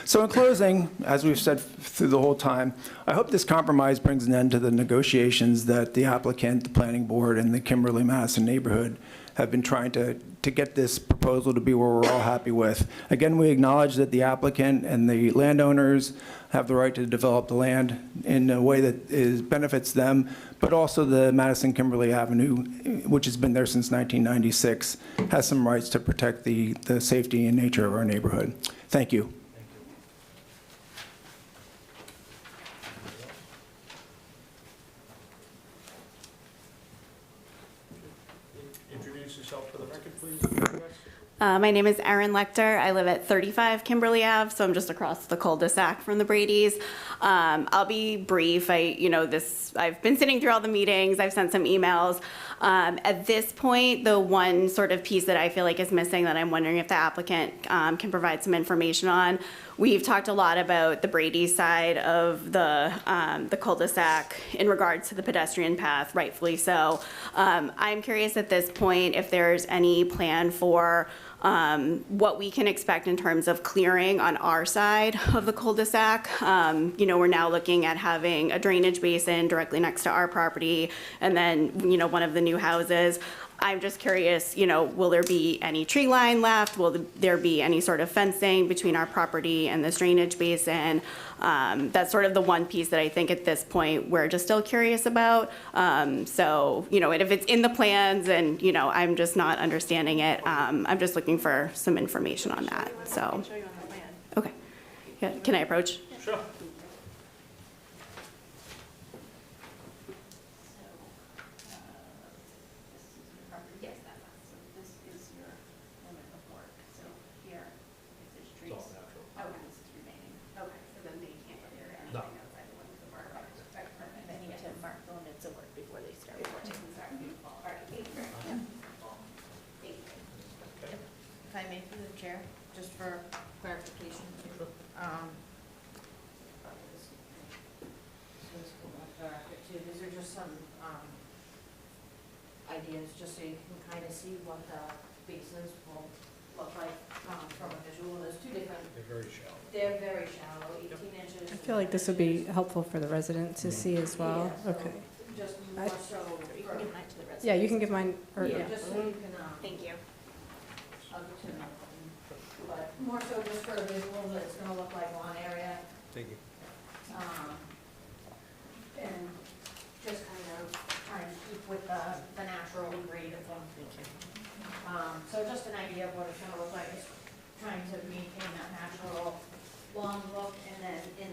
So in closing, as we've said through the whole time, I hope this compromise brings an end to the negotiations that the applicant, the planning board, and the Kimberly Madison neighborhood have been trying to get this proposal to be where we're all happy with. Again, we acknowledge that the applicant and the landowners have the right to develop the land in a way that benefits them, but also the Madison Kimberly Avenue, which has been there since 1996, has some rights to protect the safety and nature of our neighborhood. Thank you. Introduce yourself for the record, please. My name is Erin Lecter. I live at 35 Kimberly Ave, so I'm just across the cul-de-sac from the Brady's. I'll be brief. I've been sitting through all the meetings. I've sent some emails. At this point, the one sort of piece that I feel like is missing that I'm wondering if the applicant can provide some information on. We've talked a lot about the Brady side of the cul-de-sac in regards to the pedestrian path, rightfully so. I'm curious at this point if there's any plan for what we can expect in terms of clearing on our side of the cul-de-sac. We're now looking at having a drainage basin directly next to our property and then, one of the new houses. I'm just curious, will there be any tree line left? Will there be any sort of fencing between our property and this drainage basin? That's sort of the one piece that I think at this point we're just still curious about. And if it's in the plans and, I'm just not understanding it, I'm just looking for some information on that, so. I can show you on the plan. Okay. Yeah, can I approach? Sure. Yes, so this is your limit of work, so here, if there's trees. It's all natural. Okay, this is remaining. Okay, so then they can't clear anything No. outside the limits of work. Right, perfect. They need to mark the limits of work before they start. Before it can start. All right, thank you very much. Thank you. If I may, through the chair, just for clarification. These are just some ideas, just so you can kind of see what the basins will look like from a visual. There's two different, They're very shallow. they're very shallow, 18 inches. I feel like this would be helpful for the resident to see as well. Yeah, so Okay. Just more so. You can give mine to the residents. Yeah, you can give mine, or, Yeah, just so you can, Thank you. I'll get to another one. But more so just for a visual, that it's gonna look like lawn area. Thank you. And just kind of trying to keep with the natural grade of them. So just an idea of what it's gonna look like, is trying to maintain that natural lawn look, and then in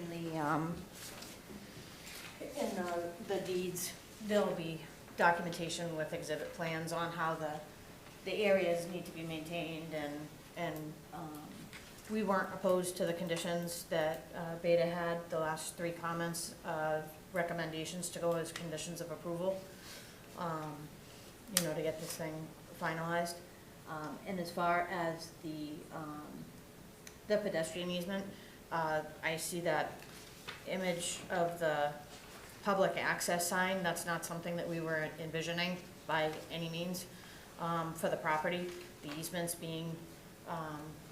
the deeds, there'll be documentation with exhibit plans on how the areas need to be maintained, and we weren't opposed to the conditions that Beta had, the last three comments, recommendations to go as conditions of approval, to get this thing finalized. And as far as the pedestrian easement, I see that image of the public access sign. That's not something that we were envisioning by any means for the property. The easement's being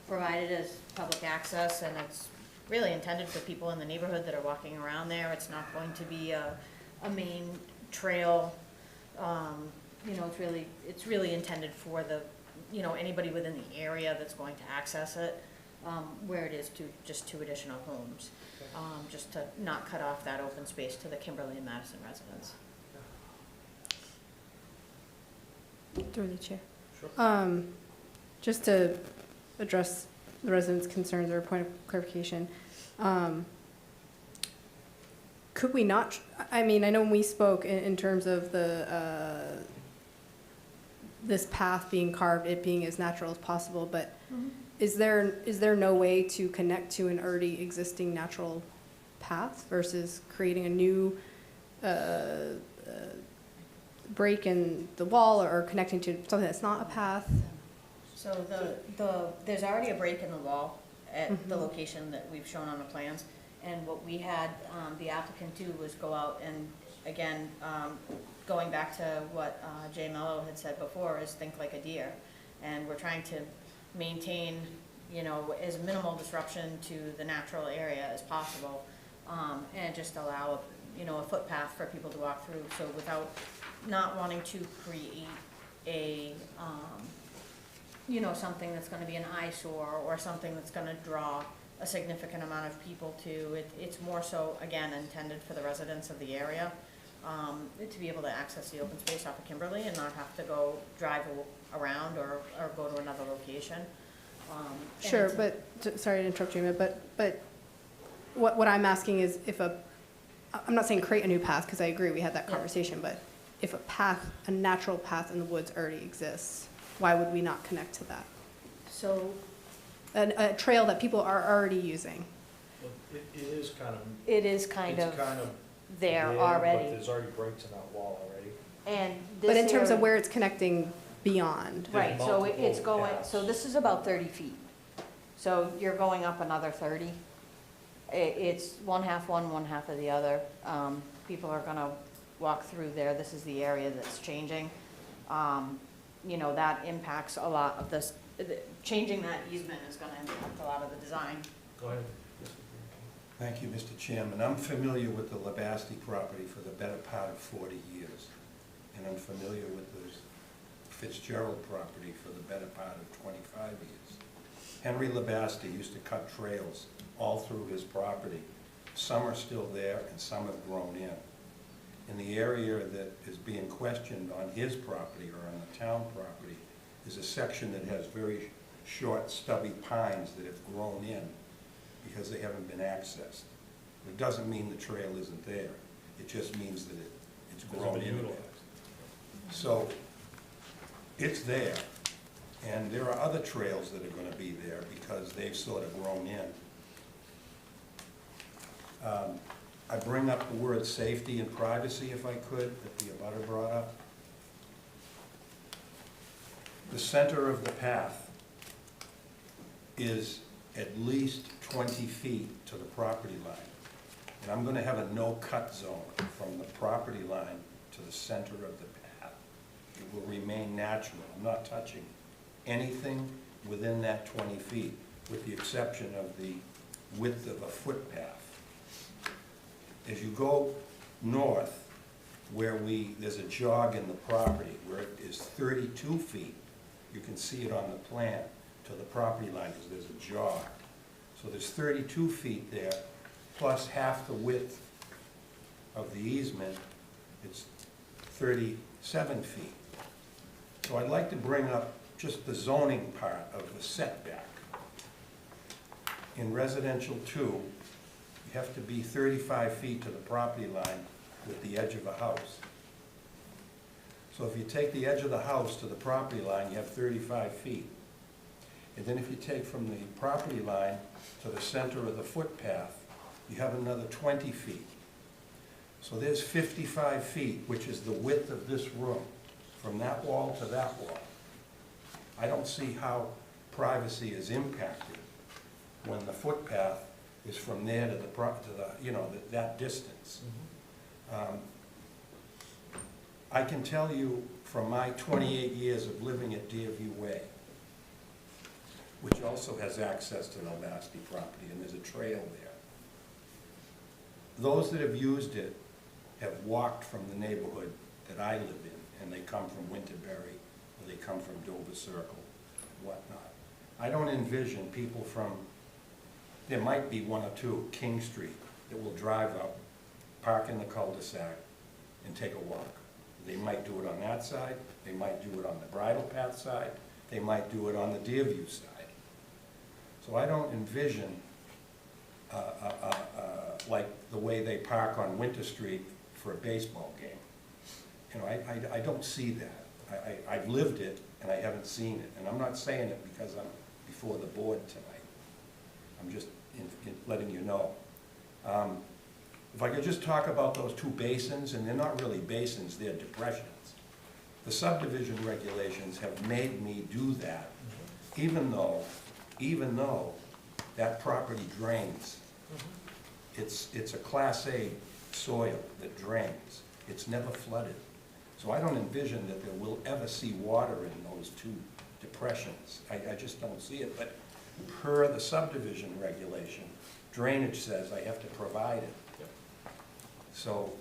provided as public access, and it's really intended for people in the neighborhood that are walking around there. It's not going to be a main trail. It's really intended for anybody within the area that's going to access it, where it is to just two additional homes, just to not cut off that open space to the Kimberly and Madison residents. through the chair. Sure. Just to address the residents' concerns or a point of clarification, could we not, I know when we spoke in terms of this path being carved, it being as natural as possible, but is there no way to connect to an already existing natural path versus creating a new break in the wall or connecting to something that's not a path? So there's already a break in the wall at the location that we've shown on the plans. And what we had the applicant do was go out and, again, going back to what Jay Mello had said before, is think like a deer. and we're trying to maintain, you know, as minimal disruption to the natural area as possible, and just allow, you know, a footpath for people to walk through, so without not wanting to create a, you know, something that's gonna be an eyesore or something that's gonna draw a significant amount of people to it. It's more so, again, intended for the residents of the area, to be able to access the open space off of Kimberly and not have to go drive around or go to another location. And Sure, it's- but, sorry to interrupt you, but what I'm asking is if I'm not saying create a new path, because I agree, we had that Yeah. conversation, but if a natural path in the woods already exists, why would we not connect to that? So A trail that people are already using. Well, it is kind of. it is kind it's of kind of there But already. there's already breaks in that wall already. And But in this terms of area- where it's connecting beyond. Right, so it's multiple going, paths. so this is about 30 feet. So you're going up another 30. It's one half one, one half of the other. People are gonna walk through there. This is the area that's changing. You know, that impacts a lot of this. Changing that easement is gonna impact a lot of the design. Go ahead. Thank you, Mr. Chairman. I'm familiar with the Labasti property for the better part of 40 years. And I'm familiar with the Fitzgerald property for the better part of 25 years. Henry Labasti used to cut trails all through his property. Some are still there and some have grown in. In the area that is being questioned on his property or on the town property is a section that has very short stubby pines that have grown in because they haven't been accessed. It doesn't mean the trail isn't there. It just means that it's grown in. So it's there, and there are other trails that are gonna be there because they've sort of grown in. I bring up the word safety and privacy, if I could, that the abutter brought up. The center of the path is at least 20 feet to the property line. And I'm gonna have a no-cut zone from the property line to the center of the path. It will remain natural. I'm not touching anything within that 20 feet, with the exception of the width of a footpath. As you go north, where there's a jog in the property, where it is 32 feet, you can see it on the plan, to the property line, because there's a jog. So there's 32 feet there, plus half the width of the easement, it's 37 feet. So I'd like to bring up just the zoning part of the setback. In residential 2, you have to be 35 feet to the property line with the edge of a house. So if you take the edge of the house to the property line, you have 35 feet. And then if you take from the property line to the center of the footpath, you have another 20 feet. So there's 55 feet, which is the width of this room, from that wall to that wall. I don't see how privacy is impacted when the footpath is from there to that distance. I can tell you from my 28 years of living at Deerview Way, which also has access to the Labasti property, and there's a trail there. Those that have used it have walked from the neighborhood that I live in, and they come from Winterberry, or they come from Dover Circle, whatnot. I don't envision people from, there might be one or two, King Street, that will drive up, park in the cul-de-sac, and take a walk. They might do it on that side, they might do it on the bridle path side, they might do it on the Deerview side. So I don't envision like the way they park on Winter Street for a baseball game. You know, I don't see that. I've lived it and I haven't seen it. And I'm not saying it because I'm before the board tonight. I'm just letting you know. If I could just talk about those two basins, and they're not really basins, they're depressions. The subdivision regulations have made me do that, even though that property drains. It's a Class A soil that drains. It's never flooded. So I don't envision that there will ever see water in those two depressions. I just don't see it, but per the subdivision regulation, drainage says I have to provide it. Yep. So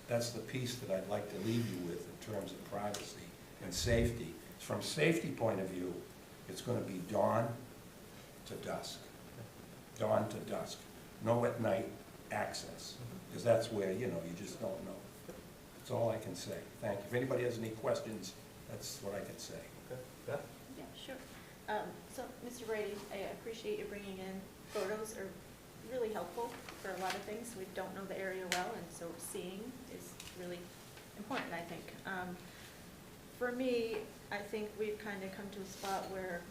that's the piece that I'd like to leave you with in terms of privacy and safety. From a safety point of view, it's gonna be dawn to dusk. Dawn to dusk. No at night access, because that's where, you just don't know. That's all I can say. Thank you. If anybody has any questions, that's what I can say. Okay. Beth? Yeah, sure. So, Mr. Brady, I appreciate you bringing in photos are really helpful for a lot of things. We don't know the area well, and so seeing is really important, I think. For me, I think we've kind of come to a spot where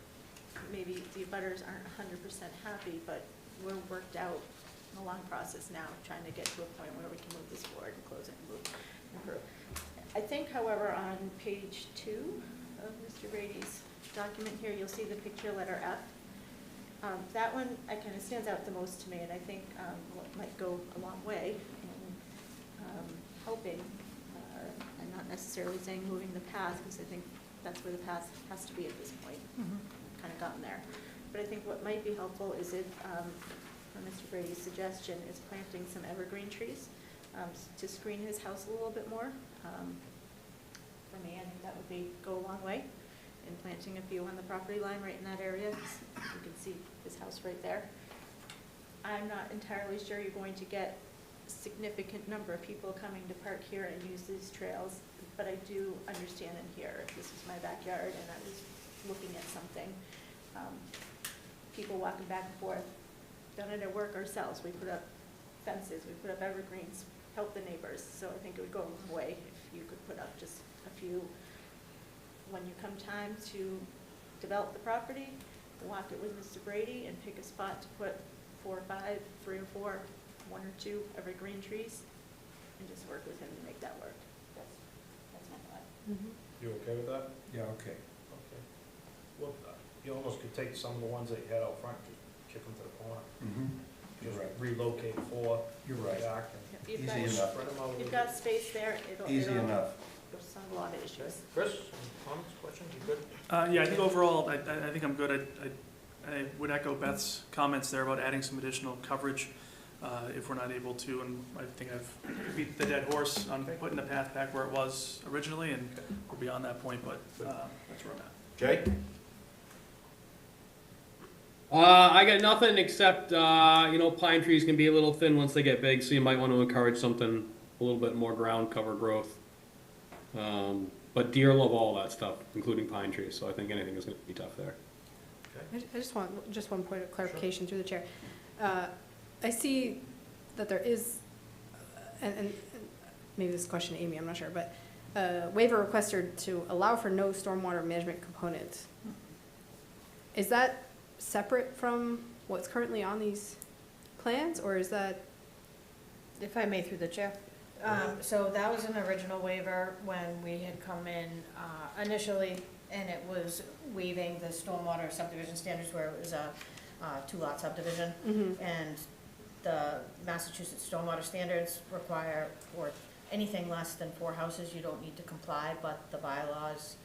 maybe the abutters aren't 100% happy, but we're worked out in a long process now, trying to get to a point where we can move this forward and close it and improve. I think, however, on page 2 of Mr. Brady's document here, you'll see the picture letter F. That one kind of stands out the most to me, and I think what might go a long way in helping, and not necessarily saying moving the path, because I think that's where the path has to be at this point. Kind of gotten there. But I think what might be helpful is if, for Mr. Brady's suggestion, is planting some evergreen trees to screen his house a little bit more. For me, I think that would go a long way in planting a few on the property line right in that area. You can see his house right there. I'm not entirely sure you're going to get a significant number of people coming to park here and use these trails, but I do understand and hear, if this is my backyard and I was looking at something, people walking back and forth, done it at work ourselves. We put up fences, we put up evergreens, help the neighbors. So I think it would go a long way if you could put up just a few. When you come time to develop the property, walk it with Mr. Brady and pick a spot to put 4 or 5, 3 or 4, 1 or 2 evergreen trees, and just work with him to make that work. That's my thought. You okay with that? Yeah, okay. Okay. Well, you almost could take some of the ones that you had out front, just kick them to the corner. You're Just right. relocate 4. You're right. Back You've Easy got, enough. spread them out a little you've bit. got space there. Easy enough. It'll solve a lot of issues. Chris, any comments, questions? You good? Yeah, I think overall, I think I'm good. I would echo Beth's comments there about adding some additional coverage if we're not able to, and I think I've beat the dead horse on putting the path back where it was originally, and we're beyond that point, but that's where I'm at. Jay? I got nothing except, pine trees can be a little thin once they get big, so you might want to encourage something a little bit more ground cover growth. But deer love all that stuff, including pine trees, so I think anything is going to be tough there. Okay. I just want one point of clarification through the chair. I see that there is, and maybe this is a question to Amy, I'm not sure, but waiver requested to allow for no stormwater management component. Is that separate from what's currently on these plans, or is that? If I may, through the chair. So that was an original waiver when we had come in initially, and it was waiving the stormwater subdivision standards where it was a 2-lot subdivision. And the Massachusetts stormwater standards require for anything less than 4 houses, you don't need to comply, but the bylaws,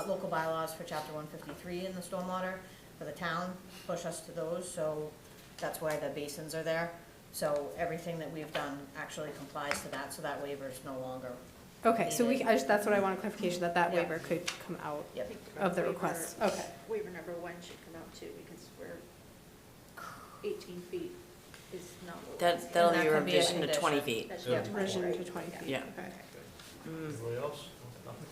local bylaws for chapter 153 in the stormwater for the town push us to those, so that's why the basins are there. So everything that we've done actually complies to that, so that waiver is no longer. Okay, so that's what I want clarification, that Yeah. waiver could come out I think of the waiver- request. Okay. Waiver number 1 should come out too, because we're 18 feet is not what we're asking. That'll And be that a could be a revision to 20 condition. feet. That should be Yeah. 20, Revision right? to 20 feet. Yeah. Okay. Anybody else? Nothing?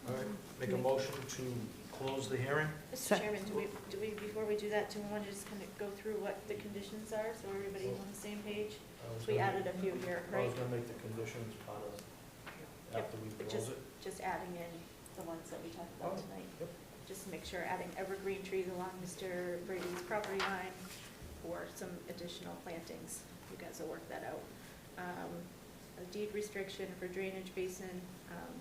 All right, make a motion to close the hearing? Mr. Chairman, do we, before we do that, do we want to just kind of go through what the conditions are, so everybody's on the same page? We added a few here, I right? was gonna make the conditions part of, after we But close it. just adding in the ones that we talked about Oh, tonight. yep. Just to make sure, adding evergreen trees along Mr. Brady's property line, or some additional plantings. You guys will work that out. A deed restriction for drainage basin,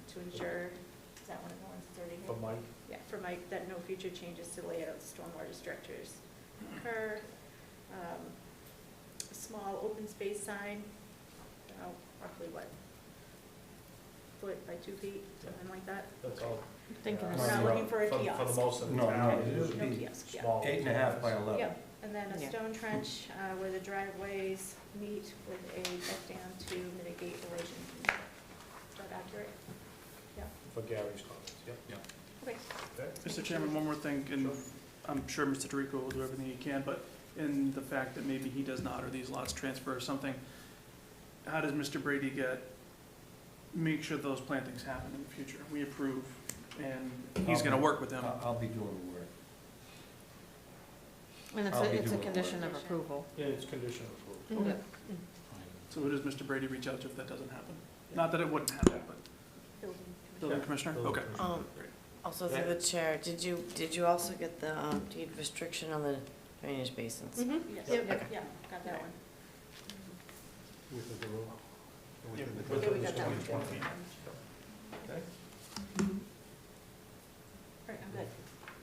to ensure, is that one of the ones that's already here? For Mike? Yeah, for Mike, that no future changes to layout of stormwater structures occur. A small open space sign, roughly what, foot by 2 feet, something like that? That's all. Thinking We're of not zero. looking for a For the kiosk. most of the No, town. no, it it would No be kiosk, yeah. small 8.5 by 11. Yep, and then a Yeah. stone trench where the driveways meet with a deck dam to mitigate erosion. Is that accurate? For Gary's comments, yep. Okay. Okay. Mr. Chairman, one more thing, and I'm sure Mr. Tarico will do everything he can, but in the fact that maybe he does not, or these lots transfer or something, how does Mr. Brady make sure those plantings happen in the future? We approve, and he's gonna work with them. I'll be doing the work. And I'll be it's a doing condition of work. approval. Yeah, it's conditional approval. Okay. So who does Mr. Brady reach out to if that doesn't happen? Not that it wouldn't happen, but Building building Yeah. commissioner? Building Okay. commissioner. Great. Also through the chair, did you also get the deed restriction on the drainage basins? Yes, Yep. yeah, got that one. With the rule. Yeah, With with the- Yeah, we the got that one. 20 feet. Okay. All right, I'm good.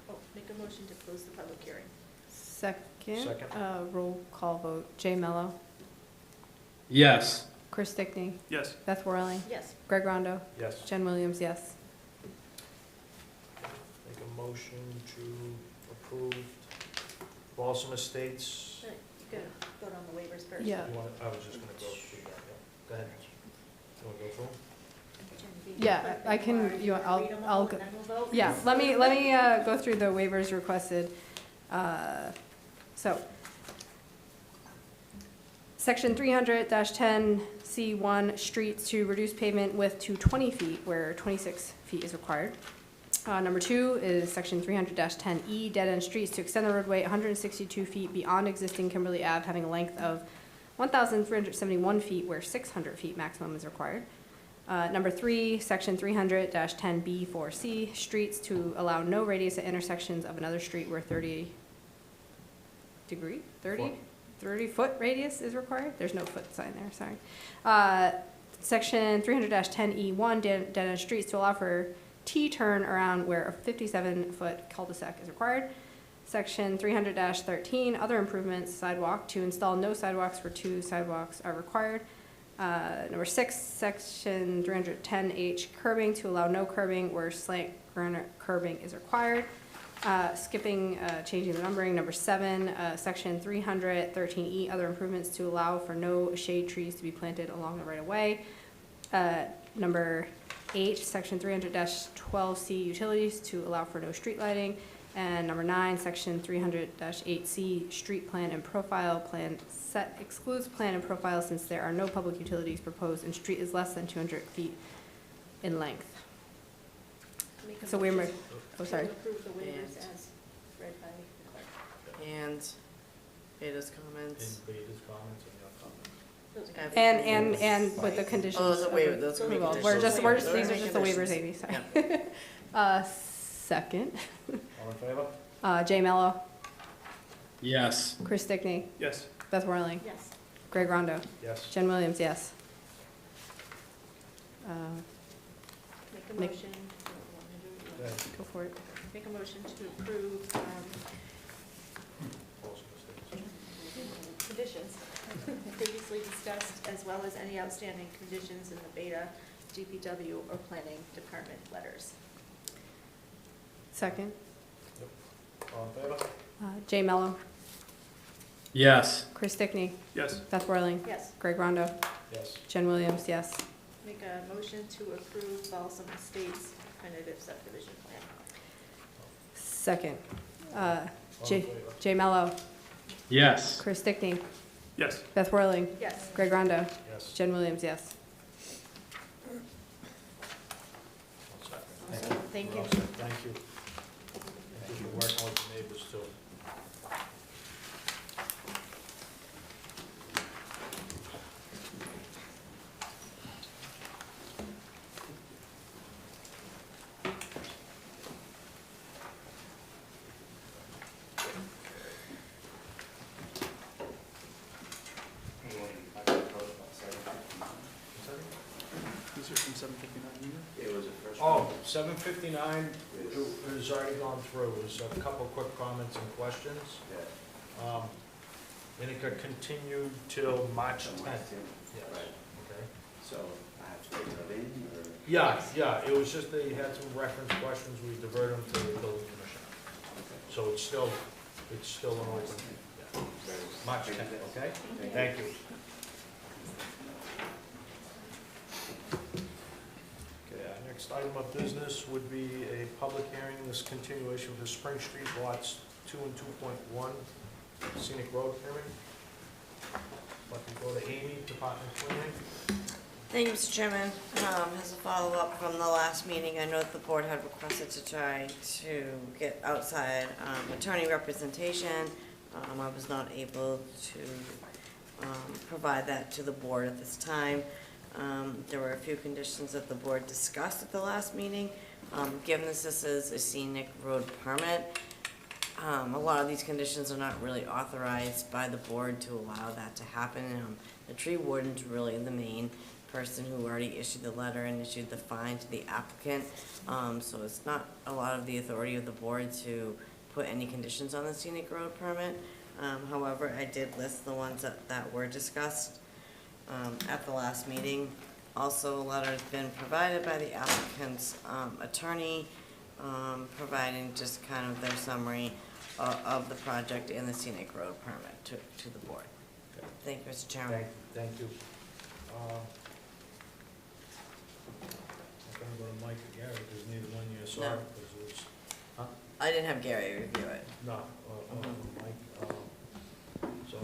Oh, make a motion to close the public hearing. Second, Second. roll call vote, Jay Mello, Yes. Chris Stickney, Yes. Beth Whirling, Yes. Greg Rondo, Yes. Jen Williams, yes. Make a motion to approve Balsam Estates. You gotta vote on the waivers first. Yeah. You want, I was just gonna go through that, yeah. Go ahead. You wanna go through them? Genevieve, Yeah, I can- Read you- them I'll all, go- and then we'll vote? Yeah, let me go through the waivers requested. So, section 300-10C1, streets to reduce pavement width to 20 feet where 26 feet is required. Number 2 is section 300-10E, dead-end streets to extend the roadway 162 feet beyond existing Kimberly Ave, having a length of 1,371 feet where 600 feet maximum is required. Number 3, section 300-10B4C, streets to allow no radius at intersections of another street where 30-foot radius is required. There's no foot sign there, sorry. Section 300-10E1, dead-end streets to allow for T-turn around where a 57-foot cul-de-sac is required. Section 300-13, other improvements, sidewalk, to install no sidewalks where 2 sidewalks are required. Number 6, section 310H, curbing, to allow no curbing where slant curbing is required. Changing the numbering. Number 7, section 313E, other improvements, to allow for no shade trees to be planted along the right-of-way. Number 8, section 300-12C, utilities, to allow for no street lighting. And number 9, section 300-8C, street plan and profile. Plan set excludes plan and profile since there are no public utilities proposed and street is less than 200 feet in length. Make a So we're, motion oh, sorry. to approve the waivers as read by the clerk. And Beta's comments? In Beta's comments and your comments. Those are And with the conditions. Oh, those are of waiver, the- those can be Well, conditions. these are just the waivers, Conditions. Amy, sorry. Second, All in favor? Jay Mello, Yes. Chris Stickney, Yes. Beth Whirling, Yes. Greg Rondo, Yes. Jen Williams, yes. Make a Make- motion, Go ahead. Go for it. make a motion to approve Balsam Estates. conditions previously discussed, as well as any outstanding conditions in the Beta, DPW, or Planning Department letters. Second, All in favor? Jay Mello, Yes. Chris Stickney, Yes. Beth Whirling, Yes. Greg Rondo, Yes. Jen Williams, yes. Make a motion to approve Balsam Estates definitive subdivision plan. Second, All in Jay, favor? Jay Mello, Yes. Chris Stickney, Yes. Beth Whirling, Yes. Greg Rondo, Yes. Jen Williams, yes. One second. Awesome. Thank We're you. all set. Thank you. Thank you for working with the neighbors too. These are from 759 Union. Oh, 759 has already gone through. There's a couple quick comments and questions. And it could continue till March 10th. Yes. Okay. So I have to put that in, or? Yeah, it was just they had some reference questions, we diverted them to the building commission. So it's still an open, yeah. March 10th, okay? Thank you. Okay, our next item of business would be a public hearing, this continuation for Spring Street lots 2 and 2.1 scenic road hearing. Let me go to Amy, Department of Planning. Thank you, Mr. Chairman. As a follow-up from the last meeting, I know that the board had requested to try to get outside attorney representation. I was not able to provide that to the board at this time. There were a few conditions that the board discussed at the last meeting. Given this is a scenic road permit, a lot of these conditions are not really authorized by the board to allow that to happen. The tree warden's really the main person who already issued the letter and issued the fine to the applicant. So it's not a lot of the authority of the board to put any conditions on the scenic road permit. However, I did list the ones that were discussed at the last meeting. Also, a letter has been provided by the applicant's attorney, providing just kind of their summary of the project and the scenic road permit to the board. Thank you, Mr. Chairman. Thank you. I'm gonna go to Mike and Gary, because neither one of you saw it, because it was, I didn't have Gary review it. no, Mike. So,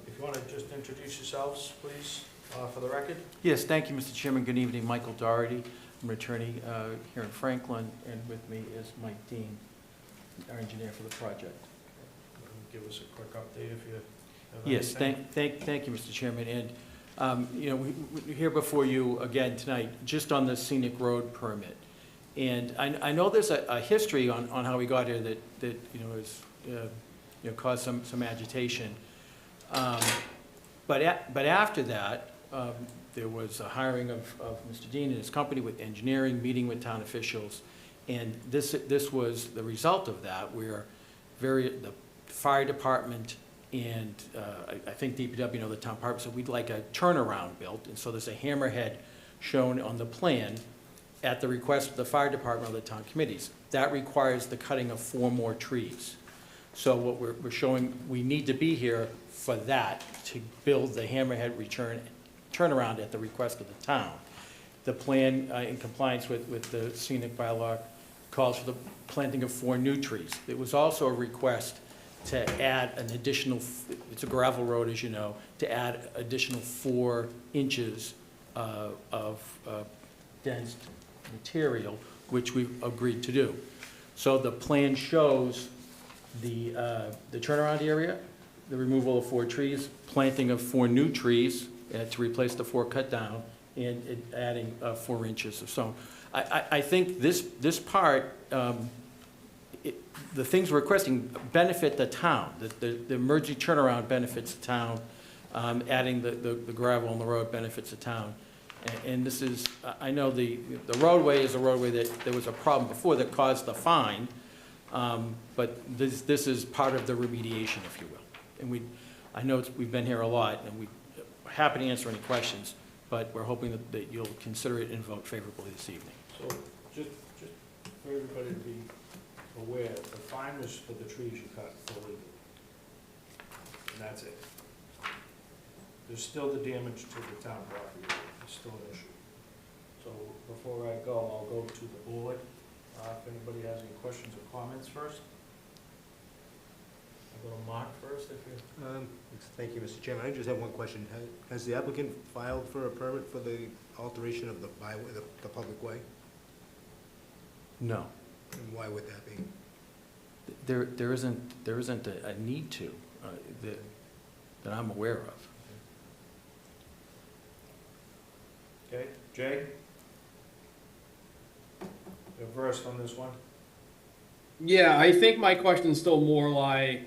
if you want to just introduce yourselves, please, for the record. Yes, thank you, Mr. Chairman. Good evening, Michael Doherty. I'm an attorney here in Franklin, and with me is Mike Dean, our engineer for the project. Give us a quick update if you have Yes, anything. thank you, Mr. Chairman. And, you know, we're here before you again tonight, just on the scenic road permit. And I know there's a history on how we got here that you know, has, you know, caused some agitation. But after that, there was a hiring of Mr. Dean and his company with engineering, meeting with town officials. And this was the result of that, where the fire department and I think DPW, you know, the town department, said we'd like a turnaround built. And so there's a hammerhead shown on the plan at the request of the fire department or the town committees. That requires the cutting of 4 more trees. So what we're showing, we need to be here for that, to build the hammerhead turnaround at the request of the town. The plan, in compliance with the scenic bylaw, calls for the planting of 4 new trees. There was also a request to add an additional, it's a gravel road, as you know, to add additional 4 inches of dense material, which we've agreed to do. So the plan shows the turnaround area, the removal of 4 trees, planting of 4 new trees to replace the 4 cut down, and adding 4 inches of stone. I think this part, the things we're requesting benefit the town. The emergency turnaround benefits the town. Adding the gravel on the road benefits the town. And this is, I know the roadway is a roadway that there was a problem before that caused the fine, but this is part of the remediation, if you will. And I know we've been here a lot, and we're happy to answer any questions, but we're hoping that you'll consider it and vote favorably this evening. So, just for everybody to be aware, the fine was for the trees you cut illegally. And that's it. There's still the damage to the town property, it's still an issue. So before I go, I'll go to the board, if anybody has any questions or comments first. I'll go to Mark first, if you... Thank you, Mr. Chairman. I just have one question. Has the applicant filed for a permit for the alteration of the byway, the public way? No. And why would that be? There isn't a need to, that I'm aware of. Okay, Jay? You're versed on this one? Yeah, I think my question's still more like,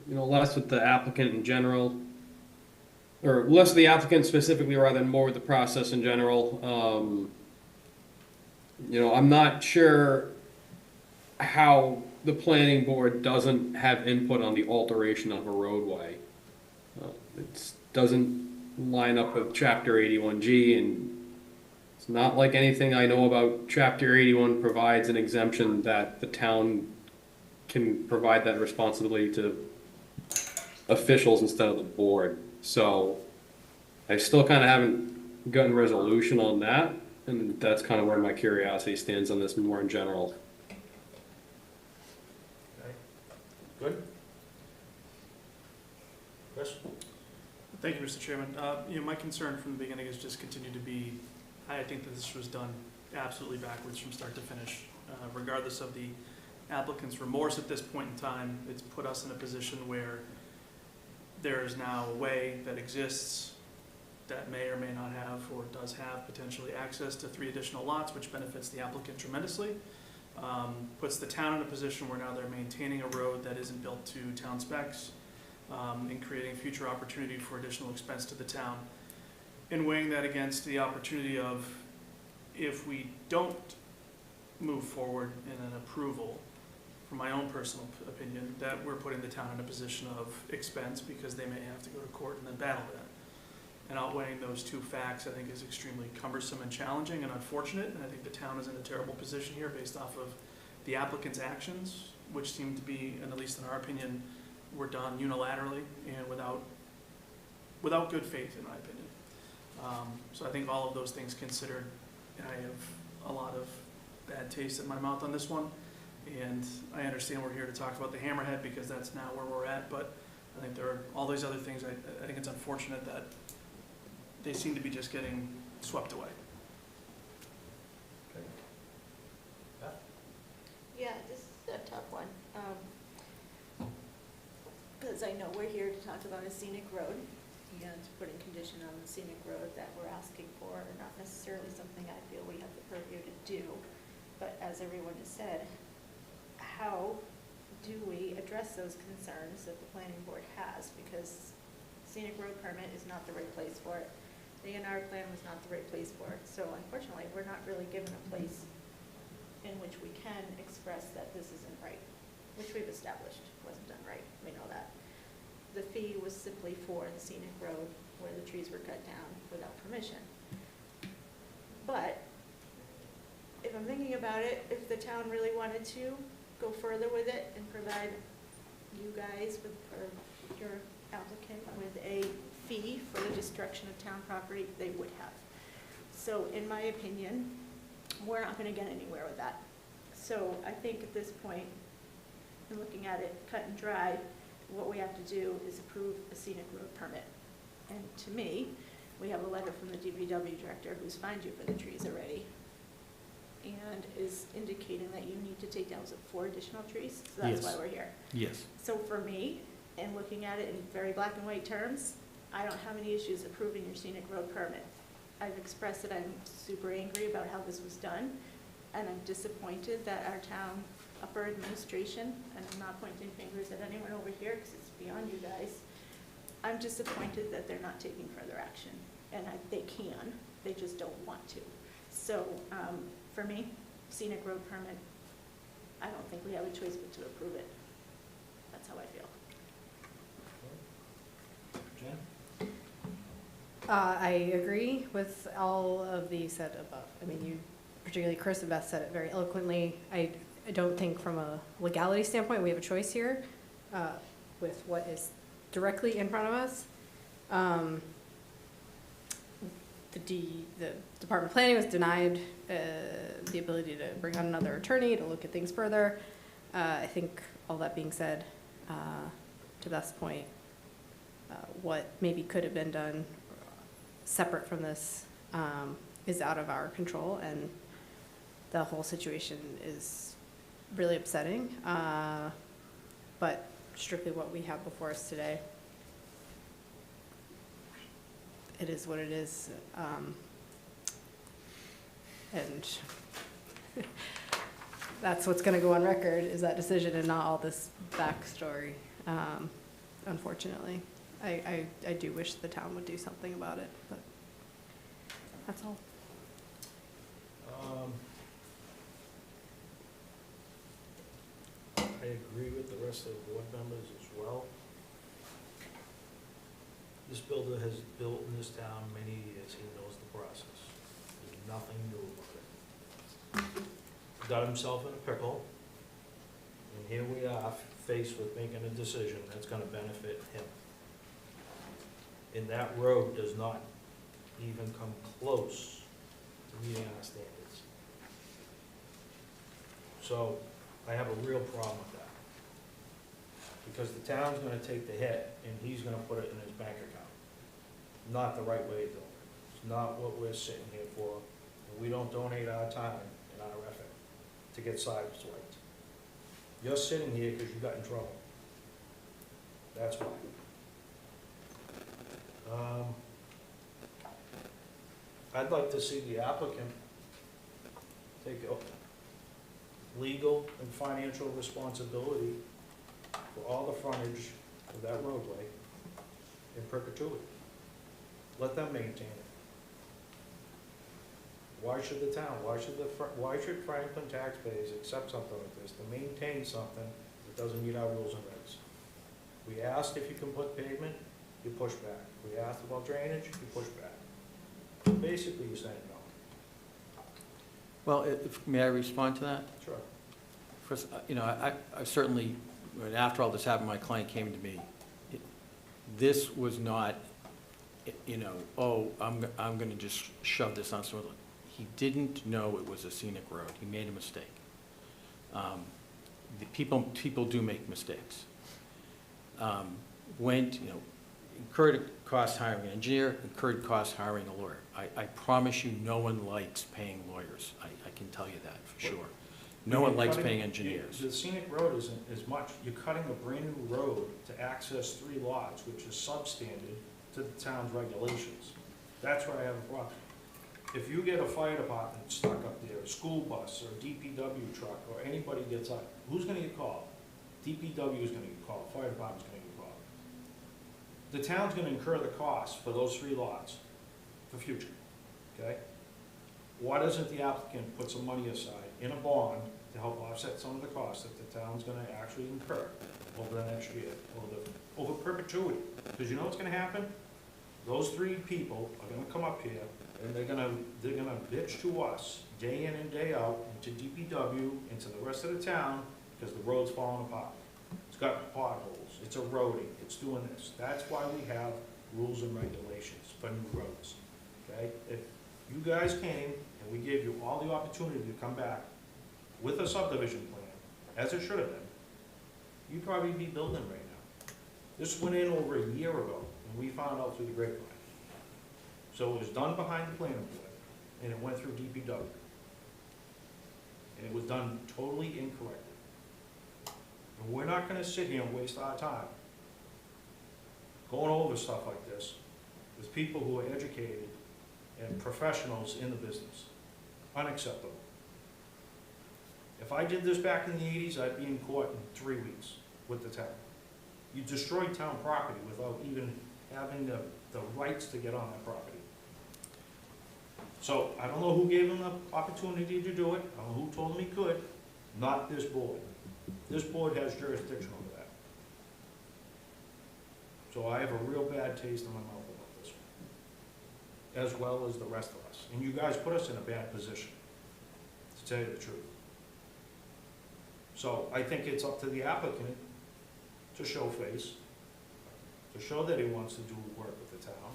you know, less with the applicant in general, or less with the applicant specifically rather than more with the process in general. You know, I'm not sure how the planning board doesn't have input on the alteration of a roadway. It doesn't line up with chapter 81G, and it's not like anything I know about chapter 81 provides an exemption that the town can provide that responsibility to officials instead of the board. So I still kind of haven't gotten resolution on that, and that's kind of where my curiosity stands on this more in general. Okay. Good? Chris? Thank you, Mr. Chairman. My concern from the beginning has just continued to be, I think that this was done absolutely backwards from start to finish. Regardless of the applicant's remorse at this point in time, it's put us in a position where there is now a way that exists that may or may not have, or does have potentially access to 3 additional lots, which benefits the applicant tremendously. Puts the town in a position where now they're maintaining a road that isn't built to town specs, and creating future opportunity for additional expense to the town. And weighing that against the opportunity of, if we don't move forward in an approval, from my own personal opinion, that we're putting the town in a position of expense because they may have to go to court and then battle that. And outweighing those 2 facts, I think, is extremely cumbersome and challenging and unfortunate, and I think the town is in a terrible position here based off of the applicant's actions, which seem to be, and at least in our opinion, were done unilaterally and without good faith, in my opinion. So I think all of those things considered, I have a lot of bad taste in my mouth on this one. And I understand we're here to talk about the Hammerhead because that's now where we're at, but I think there are all these other things. I think it's unfortunate that they seem to be just getting swept away. Okay. Beth? Yeah, this is a tough one. Because I know we're here to talk about a scenic road and putting condition on the scenic road that we're asking for, not necessarily something I feel we have the purview to do. But as everyone has said, how do we address those concerns that the planning board has? Because scenic road permit is not the right place for it. The A&R plan was not the right place for it. So unfortunately, we're not really given a place in which we can express that this isn't right, which we've established wasn't done right. We know that. The fee was simply for the scenic road where the trees were cut down without permission. But if I'm thinking about it, if the town really wanted to go further with it and provide you guys with, or your applicant with a fee for the destruction of town property, they would have. So in my opinion, we're not gonna get anywhere with that. So I think at this point, in looking at it cut and dry, what we have to do is approve a scenic road permit. And to me, we have a letter from the DPW director who's fined you for the trees already, and is indicating that you need to take down 4 additional trees, so that's Yes. why we're here. Yes. So for me, and looking at it in very black and white terms, I don't have any issues approving your scenic road permit. I've expressed that I'm super angry about how this was done, and I'm disappointed that our town upper administration, and I'm not pointing fingers at anyone over here because it's beyond you guys, I'm disappointed that they're not taking further action. And they can, they just don't want to. So for me, scenic road permit, I don't think we have a choice but to approve it. That's how I feel. Jan? I agree with all of the said above. I mean, you, particularly Chris and Beth, said it very eloquently. I don't think from a legality standpoint we have a choice here with what is directly in front of us. The Department of Planning was denied the ability to bring on another attorney to look at things further. I think all that being said, to Beth's point, what maybe could have been done separate from this is out of our control, and the whole situation is really upsetting. But strictly what we have before us today, it is what it is. And that's what's going to go on record, is that decision and not all this backstory, unfortunately. I do wish the town would do something about it, but that's all. I agree with the rest of the board members as well. This builder has built in this town many years, he knows the process. There's nothing new about it. Got himself in a pickle, and here we are faced with making a decision that's gonna benefit him. And that road does not even come close to meeting our standards. So, I have a real problem with that. Because the town's gonna take the hit, and he's gonna put it in his bank account. Not the right way to do it. It's not what we're sitting here for, and we don't donate our time and our effort to get sidewalks right. You're sitting here because you got in trouble. That's why. I'd like to see the applicant take legal and financial responsibility for all the frontage of that roadway in perpetuity. Let them maintain it. Why should the town, why should Franklin taxpayers accept something like this to maintain something that doesn't meet our rules and regs? We asked if you can put pavement, you push back. We asked about drainage, you push back. Basically, you're saying no. Well, may I respond to that? Sure. First, I certainly, after all this happened, my client came to me. This was not, I'm gonna just shove this on someone. He didn't know it was a scenic road. He made a mistake. The people do make mistakes. Incurred cost hiring an engineer, incurred cost hiring a lawyer. I promise you, no one likes paying lawyers. I can tell you that for sure. No one likes paying engineers. The scenic road isn't as much, you're cutting a brand new road to access 3 lots, which is substandard to the town's regulations. That's where I have a problem. If you get a fire department stuck up there, a school bus or a DPW truck, or anybody gets up, who's gonna get called? DPW is gonna get called, fire department's gonna get called. The town's gonna incur the cost for those 3 lots for future, okay? Why doesn't the applicant put some money aside in a bond to help offset some of the costs that the town's gonna actually incur over the next year, over perpetuity? Because you know what's gonna happen? Those 3 people are gonna come up here, and they're gonna bitch to us day in and day out, and to DPW, and to the rest of the town, because the road's falling apart. It's got potholes, it's eroding, it's doing this. That's why we have rules and regulations for new roads, okay? If you guys came and we gave you all the opportunity to come back with a subdivision plan, as it should have been, you'd probably be building right now. This went in over a year ago, and we found out through the grapevine. So it was done behind the planning board, and it went through DPW. And it was done totally incorrectly. And we're not gonna sit here and waste our time going over stuff like this with people who are educated and professionals in the business. Unacceptable. If I did this back in the 80s, I'd be in court in 3 weeks with the town. You destroyed town property without even having the rights to get on that property. So, I don't know who gave him the opportunity to do it, I don't know who told him he could, not this board. This board has jurisdiction over that. So I have a real bad taste in my mouth about this one, as well as the rest of us. And you guys put us in a bad position, to tell you the truth. So I think it's up to the applicant to show face, to show that he wants to do work with the town,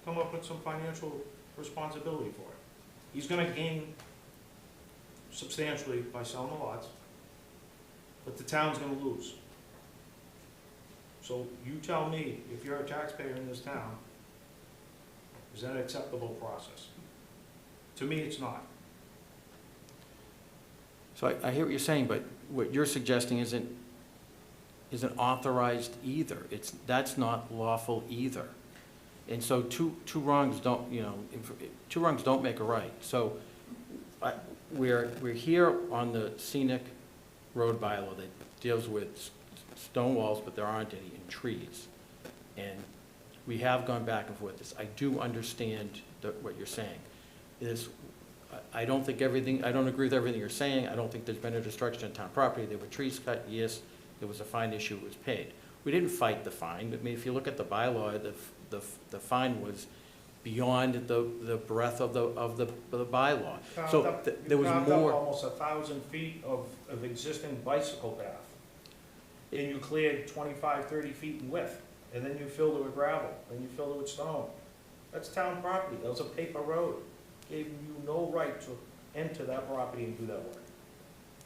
come up with some financial responsibility for it. He's gonna gain substantially by selling the lots, but the town's gonna lose. So you tell me, if you're a taxpayer in this town, is that an acceptable process? To me, it's not. So I hear what you're saying, but what you're suggesting isn't authorized either. That's not lawful either. And so two wrongs don't make a right. So we're here on the scenic road bylaw that deals with stone walls, but there aren't any, and trees. And we have gone back and forth this. I do understand what you're saying. I don't agree with everything you're saying. I don't think there's been a destruction of town property. There were trees cut, yes. There was a fine issue, it was paid. We didn't fight the fine, but I mean, if you look at the bylaw, the fine was beyond the breadth of the bylaw. So there was You carved up more. almost 1,000 feet of existing bicycle path. And you cleared 25, 30 feet in width, and then you filled it with gravel, then you filled it with stone. That's town property, that was a paper road. Gave you no right to enter that property and do that work.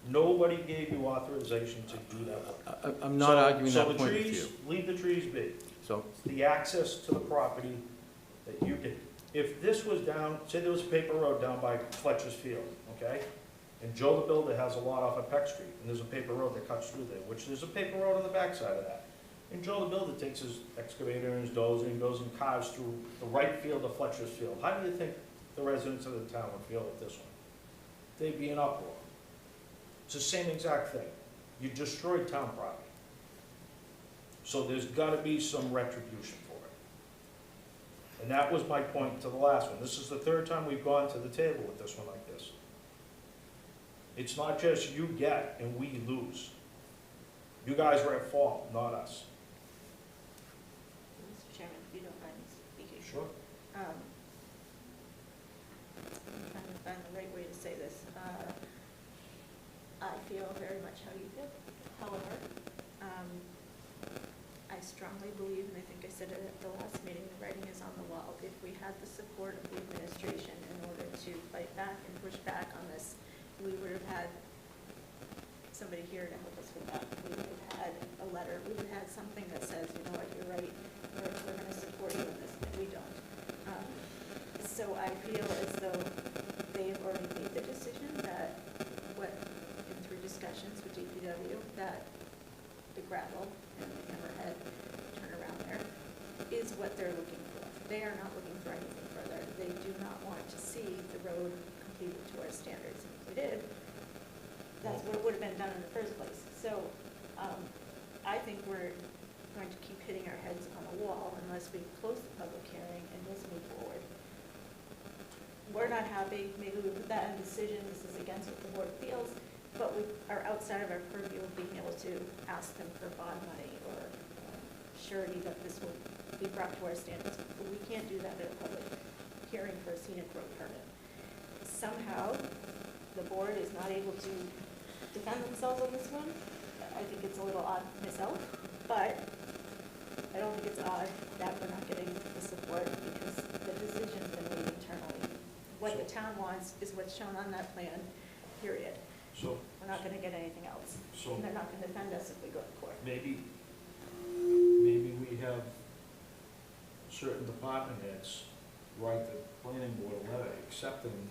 Nobody gave you authorization to do that work. I'm not arguing that point So of the view. trees, leave the trees be. So, It's the access to the property that you did. If this was down, say there was a paper road down by Fletcher's Field, okay? And Joe the Builder has a lot off of Peck Street, and there's a paper road that cuts through there, which there's a paper road on the backside of that. And Joe the Builder takes his excavator and his dozer and goes and carves through the right field of Fletcher's Field. How do you think the residents of the town would feel with this one? They'd be in uproar. It's the same exact thing. You destroyed town property. So there's gotta be some retribution for it. And that was my point to the last one. This is the third time we've gone to the table with this one like this. It's not just you get and we lose. You guys were at fault, not us. Mr. Chairman, if you don't mind me speaking. Sure. I'm trying to find the right way to say this. I feel very much how you feel. However, I strongly believe, and I think I said it at the last meeting, the writing is on the wall. If we had the support of the administration in order to fight back and push back on this, we would have had somebody here to help us with that. We would have had a letter, we would have had something that says, you know what, you're right, we're gonna support you in this, and we don't. So I feel as though they've already made the decision that in through discussions with DPW, that the gravel and the hammerhead turnaround there is what they're looking for. They are not looking for anything further. They do not want to see the road completed to our standards. And if we did, that's what would have been done in the first place. So I think we're going to keep hitting our heads on a wall unless we close the public hearing and let's move forward. We're not happy, maybe we put that in decision, this is against what the board feels, but we are outside of our purview of being able to ask them for bond money or surety that this will be brought to our standards. But we can't do that at a public hearing for a scenic road permit. Somehow, the board is not able to defend themselves on this one. I think it's a little odd myself, but I don't think it's odd that we're not getting the support because the decision's been made internally. What the town wants is what's shown on that plan, period. So, We're not gonna get anything else. so And they're not gonna defend us if we go to court. maybe we have certain department heads write the planning board a letter accepting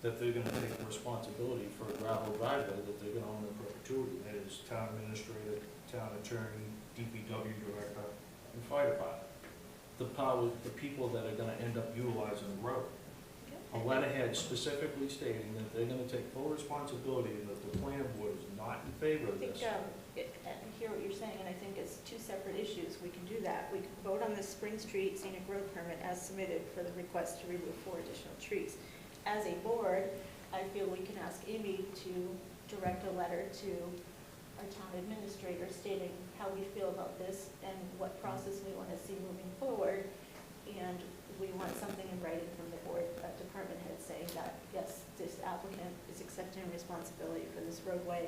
that they're gonna take responsibility for a gravel driveway that they're gonna own in perpetuity. That is town administrator, town attorney, DPW director, and fire department. The people that are gonna end up utilizing the road. A letterhead specifically stating that they're gonna take full responsibility, and that the planning board is not in favor I of think, this. I hear what you're saying, and I think it's two separate issues. We can do that. We can vote on the Spring Street scenic road permit as submitted for the request to remove 4 additional trees. As a board, I feel we can ask Amy to direct a letter to our town administrator stating how we feel about this and what process we want to see moving forward. And we want something in writing from the board, department head saying that, yes, this applicant is accepting responsibility for this roadway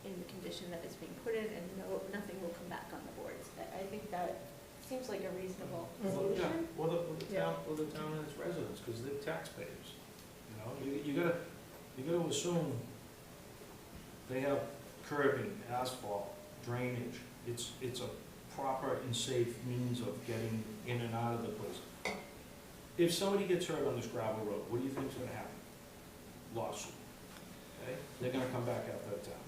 in the condition that it's being put in, and nothing will come back on the boards. I think that seems like a reasonable solution. Or the town and its residents, because they're taxpayers. You know, you gotta assume they have curbing, asphalt, drainage. It's a proper and safe means of getting in and out of the place. If somebody gets hurt on this gravel road, what do you think's gonna happen? Lawsuit, okay? They're gonna come back after the town.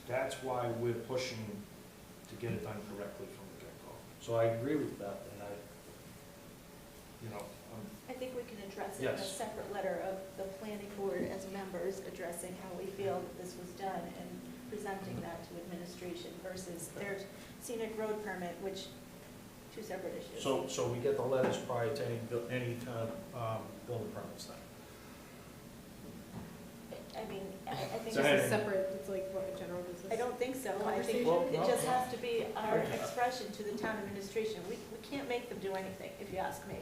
That's why we're pushing to get it done correctly from the get-go. So I agree with that, and I think we can address it in a Yes. separate letter of the planning board as members addressing how we feel that this was done and presenting that to administration versus their scenic road permit, which, two separate issues. So we get the letters prior to any building permits then? I mean, I think So This it's is separate, it's like what, a general business? I don't think so. I think Well, it no, just no. has to be our expression to the town administration. We can't make them do anything, if you ask me.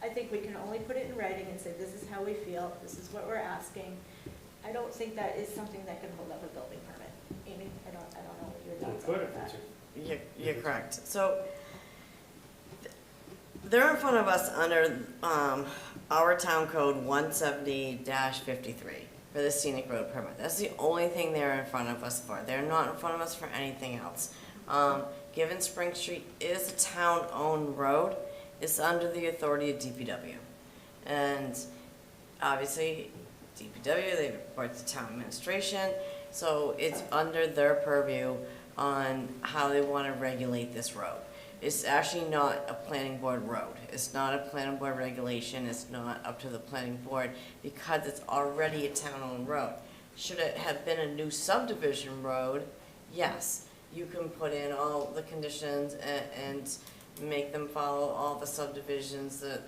I think we can only put it in writing and say, this is how we feel, this is what we're asking. I don't think that is something that can hold up a building permit. Amy, I don't know what your thoughts Good, are on if that. it's You're correct. So they're in front of us under our town code 170-53 for the scenic road permit. That's the only thing they're in front of us for. They're not in front of us for anything else. Given Spring Street is a town-owned road, it's under the authority of DPW. And obviously, DPW, they report to town administration, so it's under their purview on how they want to regulate this road. It's actually not a planning board road. It's not a planning board regulation. It's not up to the planning board because it's already a town-owned road. Should it have been a new subdivision road? Yes. You can put in all the conditions and make them follow all the subdivisions, the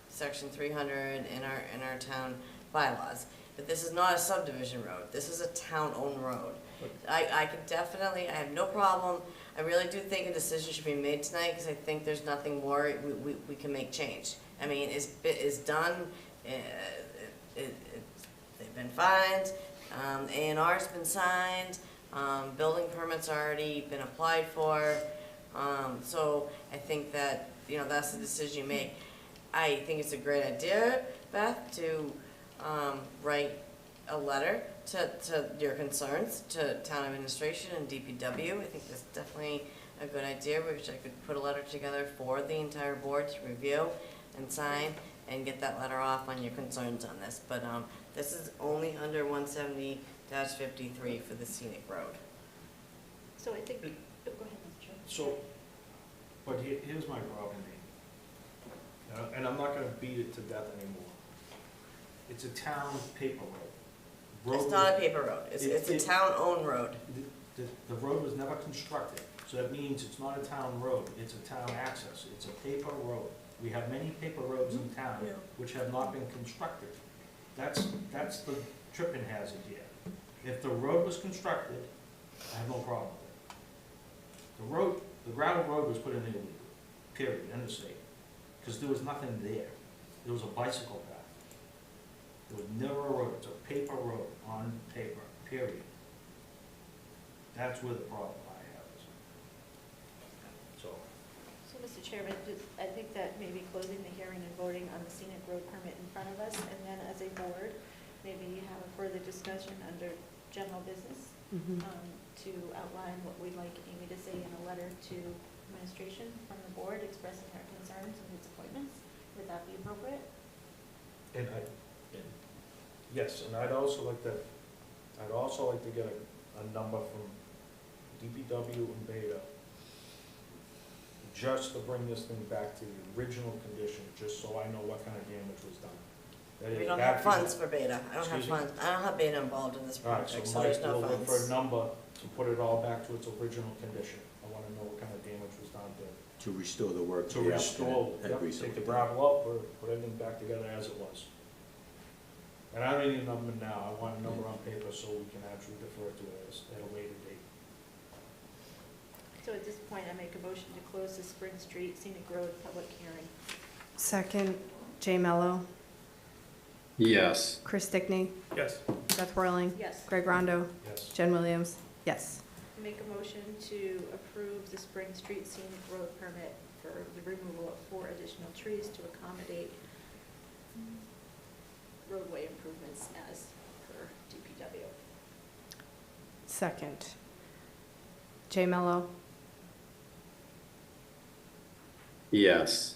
section 300 in our town bylaws. But this is not a subdivision road. This is a town-owned road. I could definitely, I have no problem. I really do think a decision should be made tonight because I think there's nothing more we can make change. I mean, it's done, they've been fined, A&R's been signed, building permits already been applied for. So I think that, that's the decision you make. I think it's a great idea, Beth, to write a letter to your concerns to town administration and DPW. I think that's definitely a good idea, which I could put a letter together for the entire board to review and sign and get that letter off on your concerns on this. But this is only under 170-53 for the scenic road. So I think, oh, go ahead, Mr. Chairman. So, but here's my problem, Amy. And I'm not gonna beat it to death anymore. It's a town paper road. It's not a paper road. It's a town-owned road. The road was never constructed, so that means it's not a town road, it's a town access, it's a paper road. We have many paper roads in town Yeah. which have not been constructed. That's the tripping hazard here. If the road was constructed, I have no problem with it. The gravel road was put in illegally, period, end of state, because there was nothing there. There was a bicycle path. There was never a road, it's a paper road, on paper, period. That's where the problem I have is. So, So, Mr. Chairman, I think that maybe closing the hearing and voting on the scenic road permit in front of us, and then as a board, maybe have a further discussion under general business to outline what we'd like Amy to say in a letter to administration from the board expressing our concerns and disappointments. Would that be appropriate? and yes, and I'd also like to get a number from DPW and Beta, just to bring this thing back to the original condition, just so I know what kind of damage was done. That We is don't have after- funds for Beta. I don't have Excuse me? funds. I don't have Beta involved in this All right, project, so so there's Mike no will look for a funds. number to put it all back to its original condition. I wanna know what kind of damage was done To restore the work. to the restore, applicant had yep, agreed to. take the gravel up, or put everything back together as it was. And I don't need a number now, I want a number on paper so we can actually defer to it at a later date. So at this point, I make a motion to close the Spring Street Scenic Road public hearing. Second, Jay Mello, Yes. Chris Stickney, Yes. Beth Whirling, Yes. Greg Rondo, Yes. Jen Williams, yes. Make a motion to approve the Spring Street Scenic Road permit for the removal of 4 additional trees to accommodate roadway improvements as per DPW. Second, Jay Mello, Yes.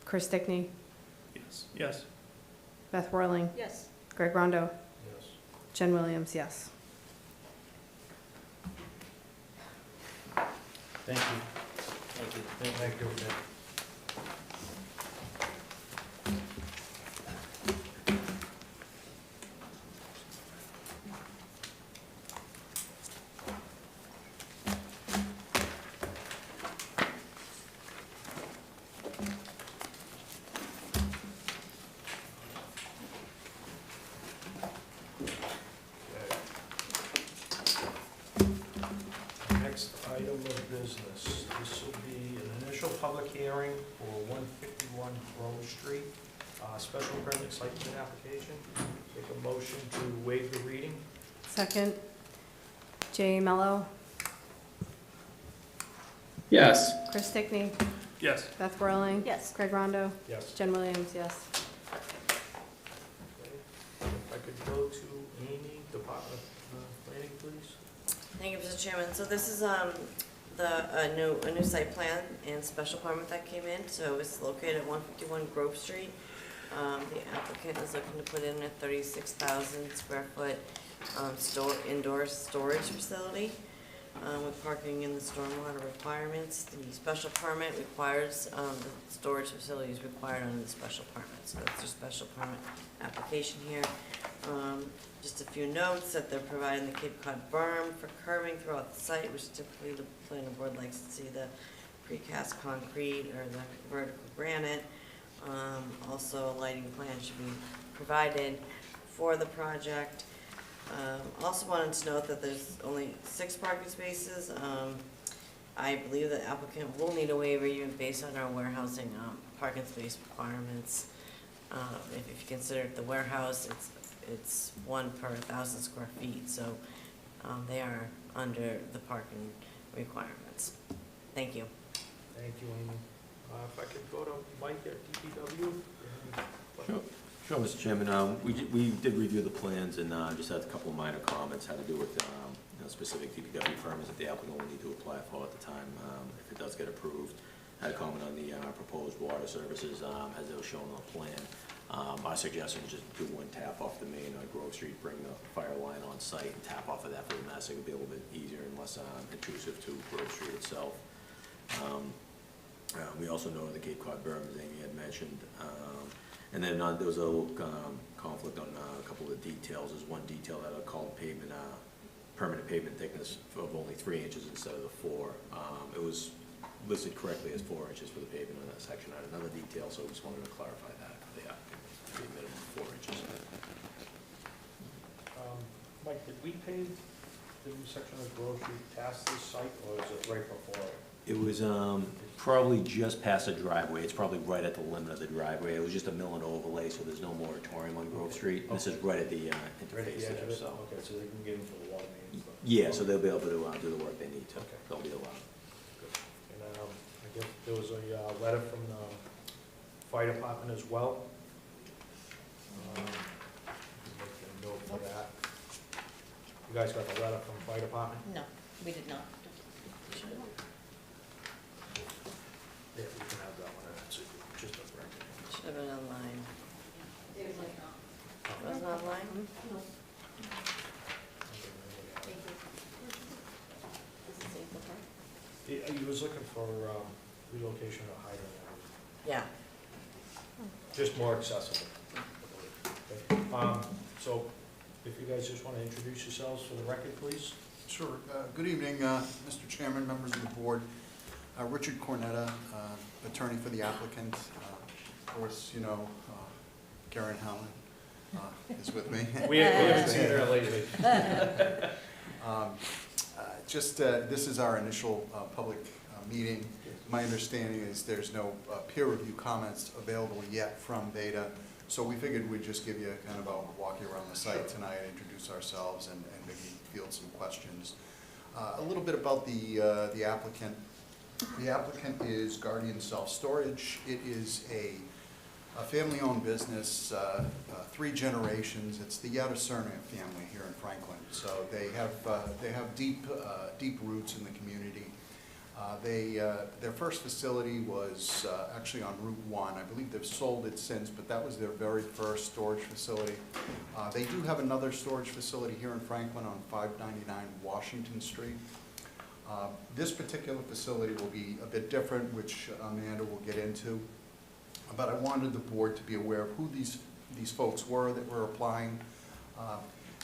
Chris Stickney, Yes. Yes. Beth Whirling, Yes. Greg Rondo, Yes. Jen Williams, yes. Thank you. Thank you. Thank you. initial public hearing for 151 Grove Street, special permit site plan application. Take a motion to waive the reading. Second, Jay Mello, Yes. Chris Stickney, Yes. Beth Whirling. Yes. Craig Rondo, Yes. Jen Williams, yes. Okay. If I could go to Amy, Department of Planning, please. Thank you, Mr. Chairman. So this is a new site plan and special permit that came in. So it's located at 151 Grove Street. The applicant is looking to put in a 36,000 square foot indoor storage facility with parking and the stormwater requirements. The special permit requires, the storage facility is required under the special permit. So that's a special permit application here. Just a few notes that they're providing the Cape Cod berm for curbing throughout the site, which typically the planning board likes to see the precast concrete or the vertical granite. Also, a lighting plan should be provided for the project. Also wanted to note that there's only 6 parking spaces. I believe the applicant will need a waiver even based on our warehousing parking space requirements. If you consider the warehouse, it's 1 per 1,000 square feet, so they are under the parking requirements. Thank you. Thank you, Amy. If I could go to Mike at DPW. Sure, Mr. Chairman. We did review the plans and just had a couple of minor comments, had to do with specific DPW permits that the applicant will need to apply for at the time if it does get approved. Had a comment on the proposed water services as they were shown on the plan. Our suggestion is just do one tap off the main on Grove Street, bring the fire line on site and tap off of that for the mass. It would be a little bit easier and less intrusive to Grove Street itself. We also know the Cape Cod berm, as Amy had mentioned. And then there was a little conflict on a couple of the details. There's one detail that I called pavement, permanent pavement thickness of only 3 inches instead of the 4. It was listed correctly as 4 inches for the pavement on that section. I had another detail, so I just wanted to clarify that for the applicant, to be a minimum of 4 inches. Mike, did we pave the new section of Grove Street past this site, or is it right before it? It was probably just past the driveway. It's probably right at the limit of the driveway. It was just a mill and overlay, so there's no moratorium on Grove Street. This is right at the Right at interface the edge there, of it? so. Okay, so they can get into the water main and stuff? Yeah, so they'll be able to do the work they need to. Okay. They'll be allowed. Good. And I guess there was a letter from the fire department as well. Make a note for that. You guys got the letter from fire department? No, we did not. Yeah, we can have that one, that's just a record. Should have been online. It was like, It wasn't online? He was looking for relocation of hydrant, Yeah. just more accessible. Okay. So, if you guys just want to introduce yourselves for the record, please? Sure. Good evening, Mr. Chairman, members of the board. Richard Cornetta, attorney for the applicant. Of course, you know, Karen Howland is with me. We haven't seen her lately. This is our initial public meeting. My understanding is there's no peer review comments available yet from Beta, so we figured we'd just give you kind of a walk around the site tonight, introduce ourselves, and maybe field some questions. A little bit about the applicant. The applicant is Guardian Self-Storage. It is a family-owned business, 3 generations. It's the Yadaserna family here in Franklin. So they have deep roots in the community. Their first facility was actually on Route 1. I believe they've sold it since, but that was their very first storage facility. They do have another storage facility here in Franklin on 599 Washington Street. This particular facility will be a bit different, which Amanda will get into. But I wanted the board to be aware of who these folks were that were applying.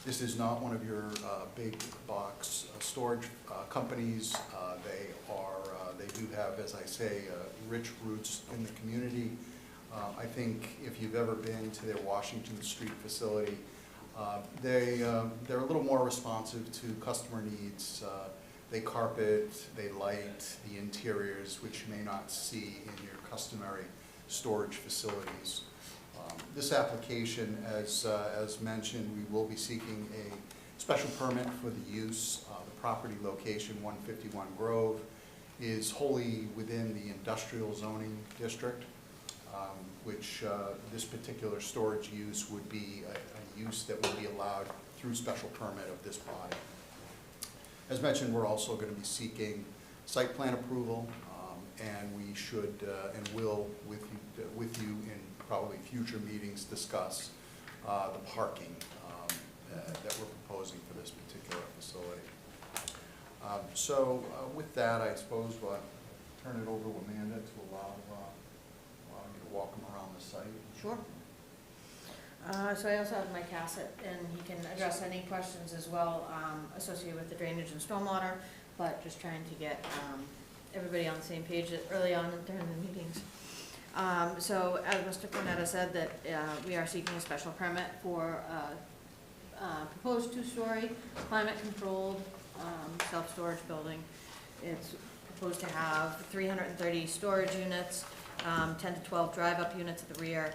This is not one of your big box storage companies. They do have, as I say, rich roots in the community. I think if you've ever been to their Washington Street facility, they're a little more responsive to customer needs. They carpet, they light the interiors, which you may not see in your customary storage facilities. This application, as mentioned, we will be seeking a special permit for the use. The property location, 151 Grove, is wholly within the industrial zoning district, which this particular storage use would be a use that would be allowed through special permit of this body. As mentioned, we're also going to be seeking site plan approval, and we should and will, with you in probably future meetings, discuss the parking that we're proposing for this particular facility. So with that, I suppose we'll turn it over to Amanda to allow you to walk them around the site. Sure. So I also have Mike Hassett, and he can address any questions as well associated with the drainage and stormwater, but just trying to get everybody on the same page early on during the meetings. So as Mr. Cornetta said, that we are seeking a special permit for proposed two-story, climate-controlled, self-storage building. It's proposed to have 330 storage units, 10 to 12 drive-up units at the rear,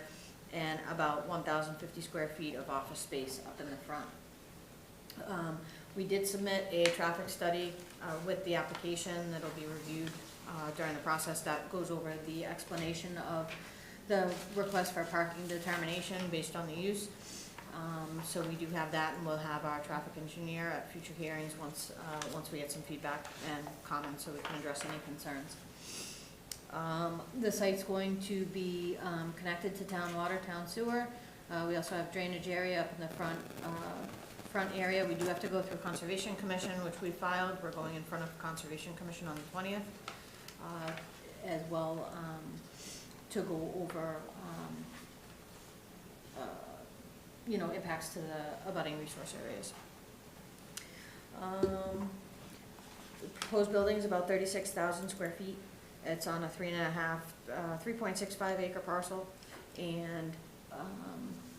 and about 1,050 square feet of office space up in the front. We did submit a traffic study with the application that'll be reviewed during the process. That goes over the explanation of the request for parking determination based on the use. So we do have that, and we'll have our traffic engineer at future hearings once we get some feedback and comments, so we can address any concerns. The site's going to be connected to town water, town sewer. We also have drainage area up in the front area. We do have to go through Conservation Commission, which we filed. We're going in front of Conservation Commission on the 20th, as well to go over impacts to the abutting resource areas. The proposed building is about 36,000 square feet. It's on a 3.65 acre parcel, and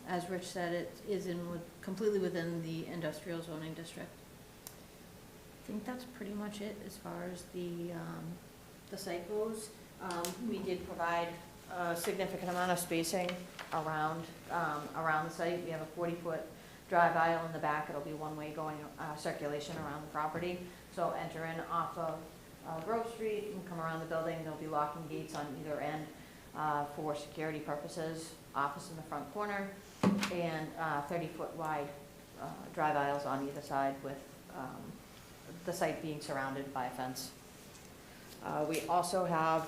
as Rich said, it is completely within the industrial zoning district. I think that's pretty much it as far as the site goes. We did provide a significant amount of spacing around the site. We have a 40-foot drive aisle in the back. It'll be one-way going circulation around the property. So enter in off of Grove Street and come around the building. There'll be locking gates on either end for security purposes, office in the front corner, and 30-foot wide drive aisles on either side, with the site being surrounded by a fence. We also have,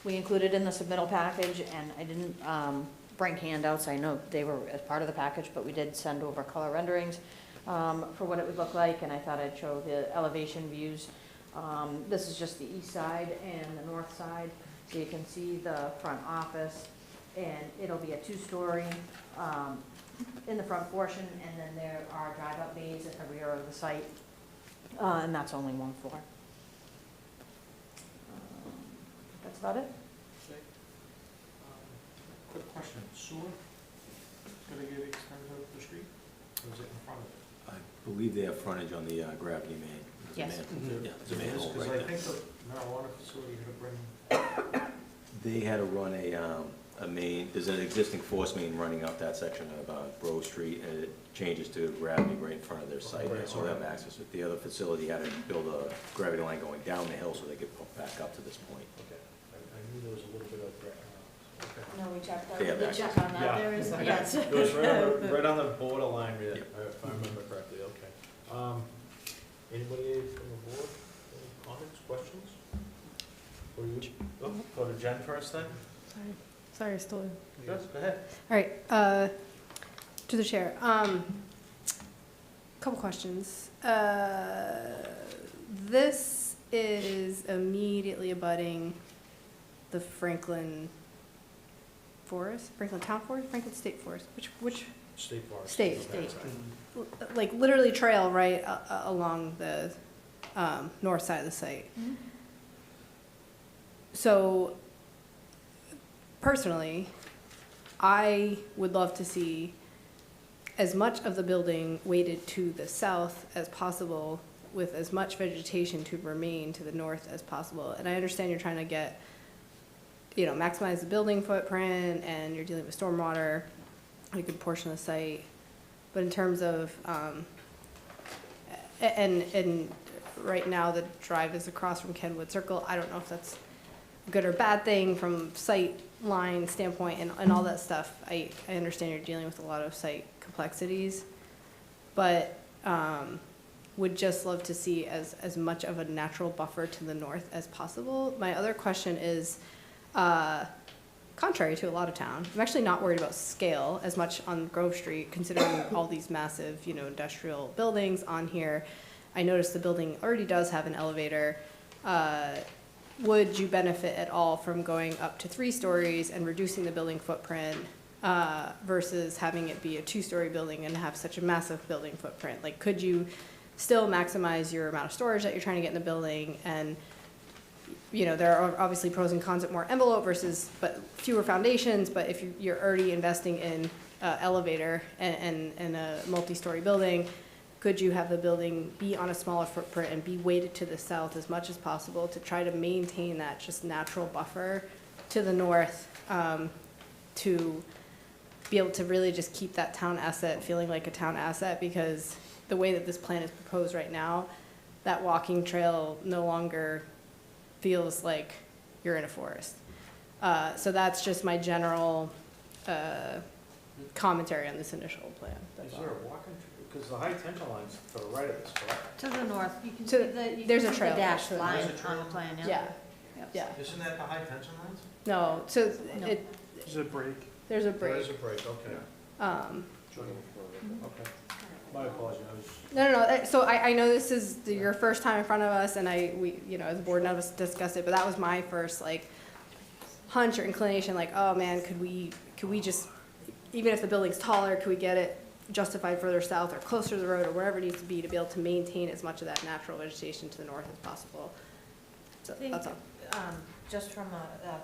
we included in the submittal package, and I didn't bring handouts. I know they were as part of the package, but we did send over color renderings for what it would look like, and I thought I'd show the elevation views. This is just the east side and the north side, so you can see the front office, and it'll be a two-story in the front portion, and then there are drive-up bays at the rear of the site, and that's only one floor. That's about it. Quick question, sewer, gonna get extended up the street, or is it in front of it? I believe they have frontage on the gravity main. There's a Yes. Yeah, there's a manhole Because right I there. think the marijuana facility had to bring, They had to run a main, there's an existing force main running up that section of Grove Street, and it changes to gravity right in front of their site, Right, so they have access. The other facility had to build a gravity line going down the hill so they could pump back up to this point. okay, I knew there was a little bit of, okay. No, we checked They have we access. checked on that. Yeah. There is, yes. It was right on the borderline, if I remember correctly, okay. Anybody from the board, any comments, questions? Or you, go to Jen first then? Sorry, I stole it. Yes, go ahead. All right, to the chair. Couple questions. This is immediately abutting the Franklin Forest, Franklin Town Forest, Franklin State Forest. Which State Forest. State. Okay. like literally trail right along the north side of the site. Mm-hmm. So personally, I would love to see as much of the building weighted to the south as possible with as much vegetation to remain to the north as possible. And I understand you're trying to get, you know, maximize the building footprint, and you're dealing with stormwater on a good portion of the site. But in terms of, and right now the drive is across from Kenwood Circle. I don't know if that's a good or bad thing from sight line standpoint and all that stuff. I understand you're dealing with a lot of site complexities, but would just love to see as much of a natural buffer to the north as possible. My other question is, contrary to a lot of town, I'm actually not worried about scale as much on Grove Street, considering all these massive, you know, industrial buildings on here. I noticed the building already does have an elevator. Would you benefit at all from going up to 3 stories and reducing the building footprint versus having it be a 2-story building and have such a massive building footprint? Like, could you still maximize your amount of storage that you're trying to get in the building? And, you know, there are obviously pros and cons at more envelope versus, but fewer foundations. But if you're already investing in elevator and a multi-story building, could you have the building be on a smaller footprint and be weighted to the south as much as possible to try to maintain that just natural buffer to the north, to be able to really just keep that town asset feeling like a town asset? Because the way that this plan is proposed right now, that walking trail no longer feels like you're in a forest. So that's just my general commentary on this initial plan. That's Is there a walking, because the high tension line's to the right of this, correct? To the north, you can So see the, you there's can a see trail, the dashed actually. line There's a trail? on the plan, yeah. Yeah, Yep. yeah. Isn't that the high tension lines? No, so No. There's a break. there's a There is break. a break, okay. Okay. My apologies, I was. No. So I know this is your first time in front of us, and we, you know, as a board, none of us discussed it, but that was my first, like, hunch or inclination, like, oh man, could we just, even if the building's taller, could we get it justified further south or closer to the road or wherever it needs to be able to maintain as much of that natural vegetation to the north as possible? So that's all. Just from,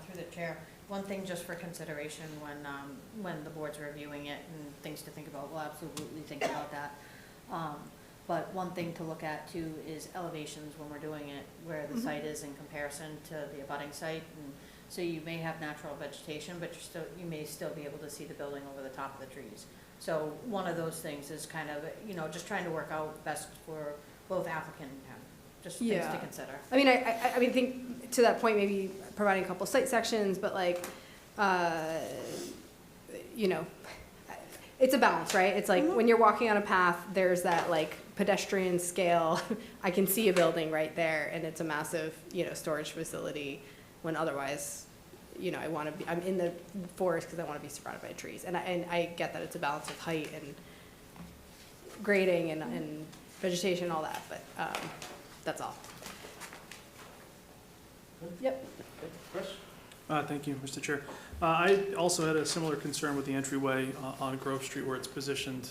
through the chair, one thing just for consideration when the board's reviewing it and things to think about, we'll absolutely think about that. But one thing to look at too is elevations when we're doing it, where the site is in comparison to the abutting site. And so you may have natural vegetation, but you may still be able to see the building over the top of the trees. So one of those things is kind of, you know, just trying to work out best for both applicant and town. Just things Yeah. to consider. I mean, I mean, think to that point, maybe providing a couple site sections, but like, you know, it's a balance, right? It's like when you're walking on a path, there's that like pedestrian scale. I can see a building right there, and it's a massive, you know, storage facility. When otherwise, you know, I'm in the forest because I want to be surrounded by trees, and I get that it's a balance of height and grading and vegetation and all that, but that's all. Yep. Chris? Thank you, Mr. Chair. I also had a similar concern with the entryway on Grove Street where it's positioned,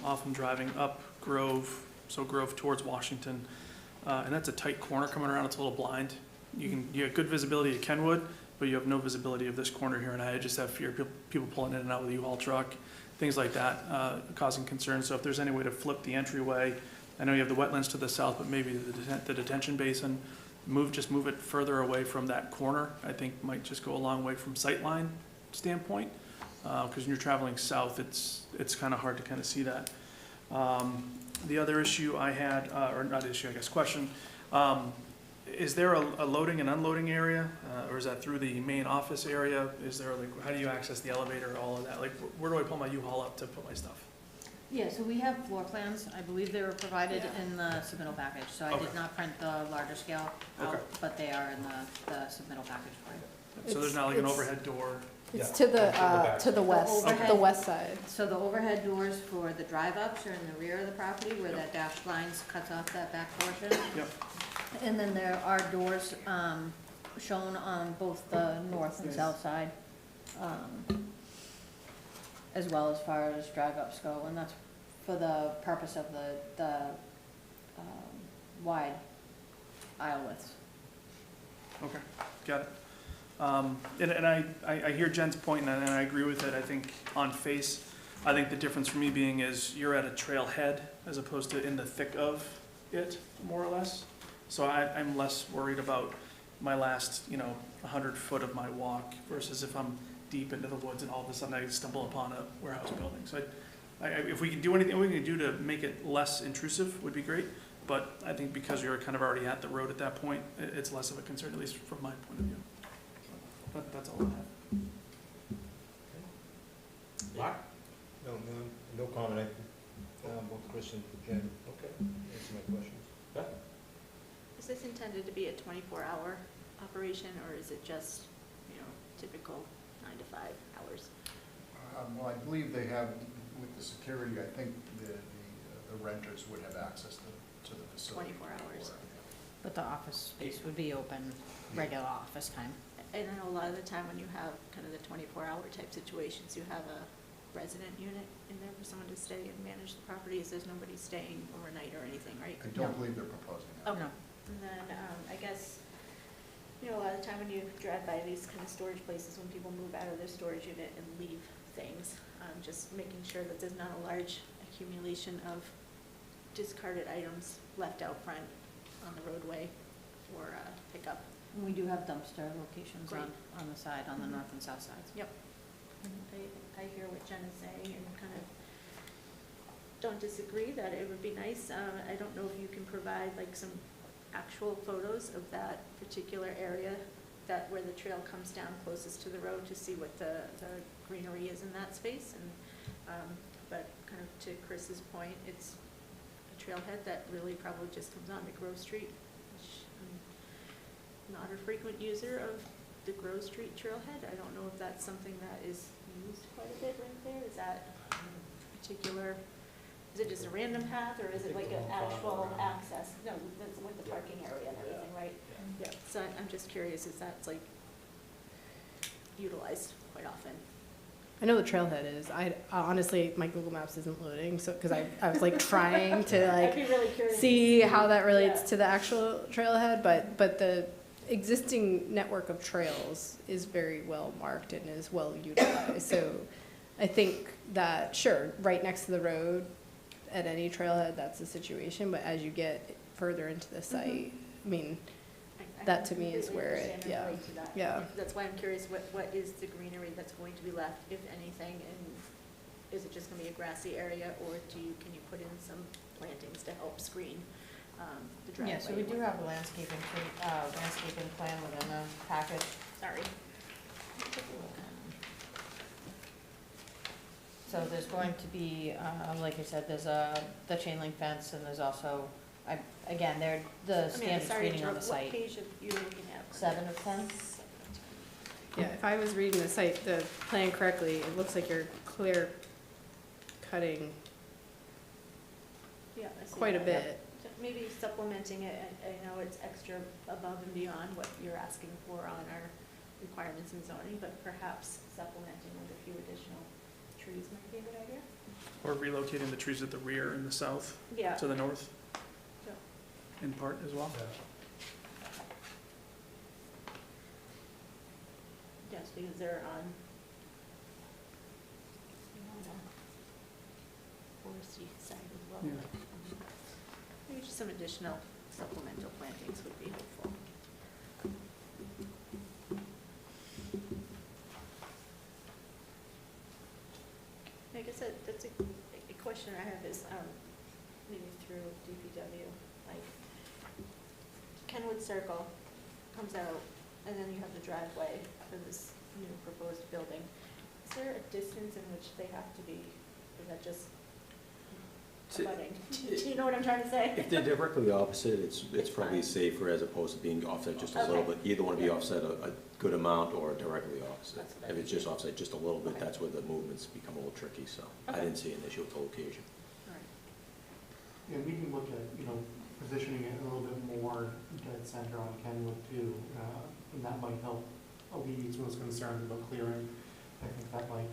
often driving up Grove, so Grove towards Washington. And that's a tight corner coming around, it's a little blind. You have good visibility at Kenwood, but you have no visibility of this corner here, and I just have fear of people pulling in and out with a U-Haul truck, things like that, causing concern. So if there's any way to flip the entryway, I know you have the wetlands to the south, but maybe the detention basin, just move it further away from that corner, I think might just go a long way from sightline standpoint, because when you're traveling south, it's kind of hard to kind of see that. The other issue I had, or not issue, I guess, question, is there a loading and unloading area, or is that through the main office area? Is there like, how do you access the elevator, all of that? Like, where do I pull my U-Haul up to put my stuff? Yeah, so we have floor plans. I believe they were provided in the submittal package, so I did not print the larger scale out, but they are in the submittal package for you. So there's not like an overhead door? It's to the west, the west side. So the overhead doors for the drive-ups are in the rear of the property where that dashed lines cuts off that back portion. Yep. And then there are doors shown on both the north and south side, as well as far as drive-ups go, and that's for the purpose of the wide aisle widths. Okay, got it. And I hear Jen's point, and I agree with it. I think on face, I think the difference for me being is you're at a trailhead as opposed to in the thick of it, more or less. So I'm less worried about my last, 100 foot of my walk versus if I'm deep into the woods and all of a sudden I stumble upon a warehouse building. So if we can do anything we can do to make it less intrusive would be great. But I think because you're kind of already at the road at that point, it's less of a concern, at least from my point of view. That's all I have. Mark? No comment. Both Chris and Jen answer my questions. Beth? Is this intended to be a 24-hour operation, or is it just, typical 9 to 5 hours? Well, I believe they have, with the security, I think the renters would have access to the facility. 24 hours. But the office space would be open, regular office time. And I know a lot of the time when you have kind of the 24-hour type situations, you have a resident unit in there for someone to stay and manage the properties. There's nobody staying overnight or anything, right? I don't believe they're proposing that. Okay. And then, I guess, a lot of the time when you drive by these kind of storage places, when people move out of their storage unit and leave things, just making sure that there's not a large accumulation of discarded items left out front on the roadway for pickup. And we do have dumpster locations Great. on the side, on the north and south sides. Yep. I hear what Jen is saying and kind of don't disagree that it would be nice. I don't know if you can provide like some actual photos of that particular area where the trail comes down closest to the road to see what the greenery is in that space. And but kind of to Chris's point, it's a trailhead that really probably just comes onto Grove Street, which I'm not a frequent user of the Grove Street trailhead. I don't know if that's something that is used quite a bit right there. Is that particular, is it just a random path, or is it like an actual access? No, that's with the parking area and everything, right? Yeah, so I'm just curious, is that like utilized quite often? I know the trailhead is. I honestly, my Google Maps isn't loading, so because I was like trying to I'd be really curious see how that relates Yeah. to the actual trailhead, but the existing network of trails is very well marked and is well utilized. So I think that sure, right next to the road at any trailhead, that's the situation. But as you get further into the site, I mean, that to me is completely where it, understand and yeah, relate to that. yeah. That's why I'm curious, what is the greenery that's going to be left, if anything, and is it just gonna be a grassy area, or can you put in some plantings to help screen the driveway? Yeah, so we do have a landscaping plan within the package. Sorry. So there's going to be, like I said, there's the chain link fence, and there's also, again, they're the standard screening on the What site. page are you looking at? 7 of 10? Yeah, if I was reading the plan correctly, it looks like you're clear cutting Yeah, I see quite a that. bit. So maybe supplementing it, I know it's extra above and beyond what you're asking for on our requirements in zoning, but perhaps supplementing with a few additional trees might be a good idea. Or relocating the trees at the rear and the south Yeah. to the north Yeah. in part as well. Yes, because they're on the foresty side as well. Yeah. Maybe just some additional supplemental plantings would be helpful. I guess that's a question I have is, maybe through DPW, like Kenwood Circle comes out, and then you have the driveway for this new proposed building. Is there a distance in which they have to be, or is that just abutting? Do you know what I'm trying to say? If they're directly opposite, it's probably safer as opposed to being offset just a little Okay. bit. You either want to be offset a good amount or directly opposite. That's what I If it's just offset just a little bit, Okay. that's where the movements become a little tricky, so I Okay. didn't see an issue with the location. All right. Yeah, we can look at, positioning it a little bit more dead center on Kenwood too, and that might help alleviate some of those concerns about clearing. I think that might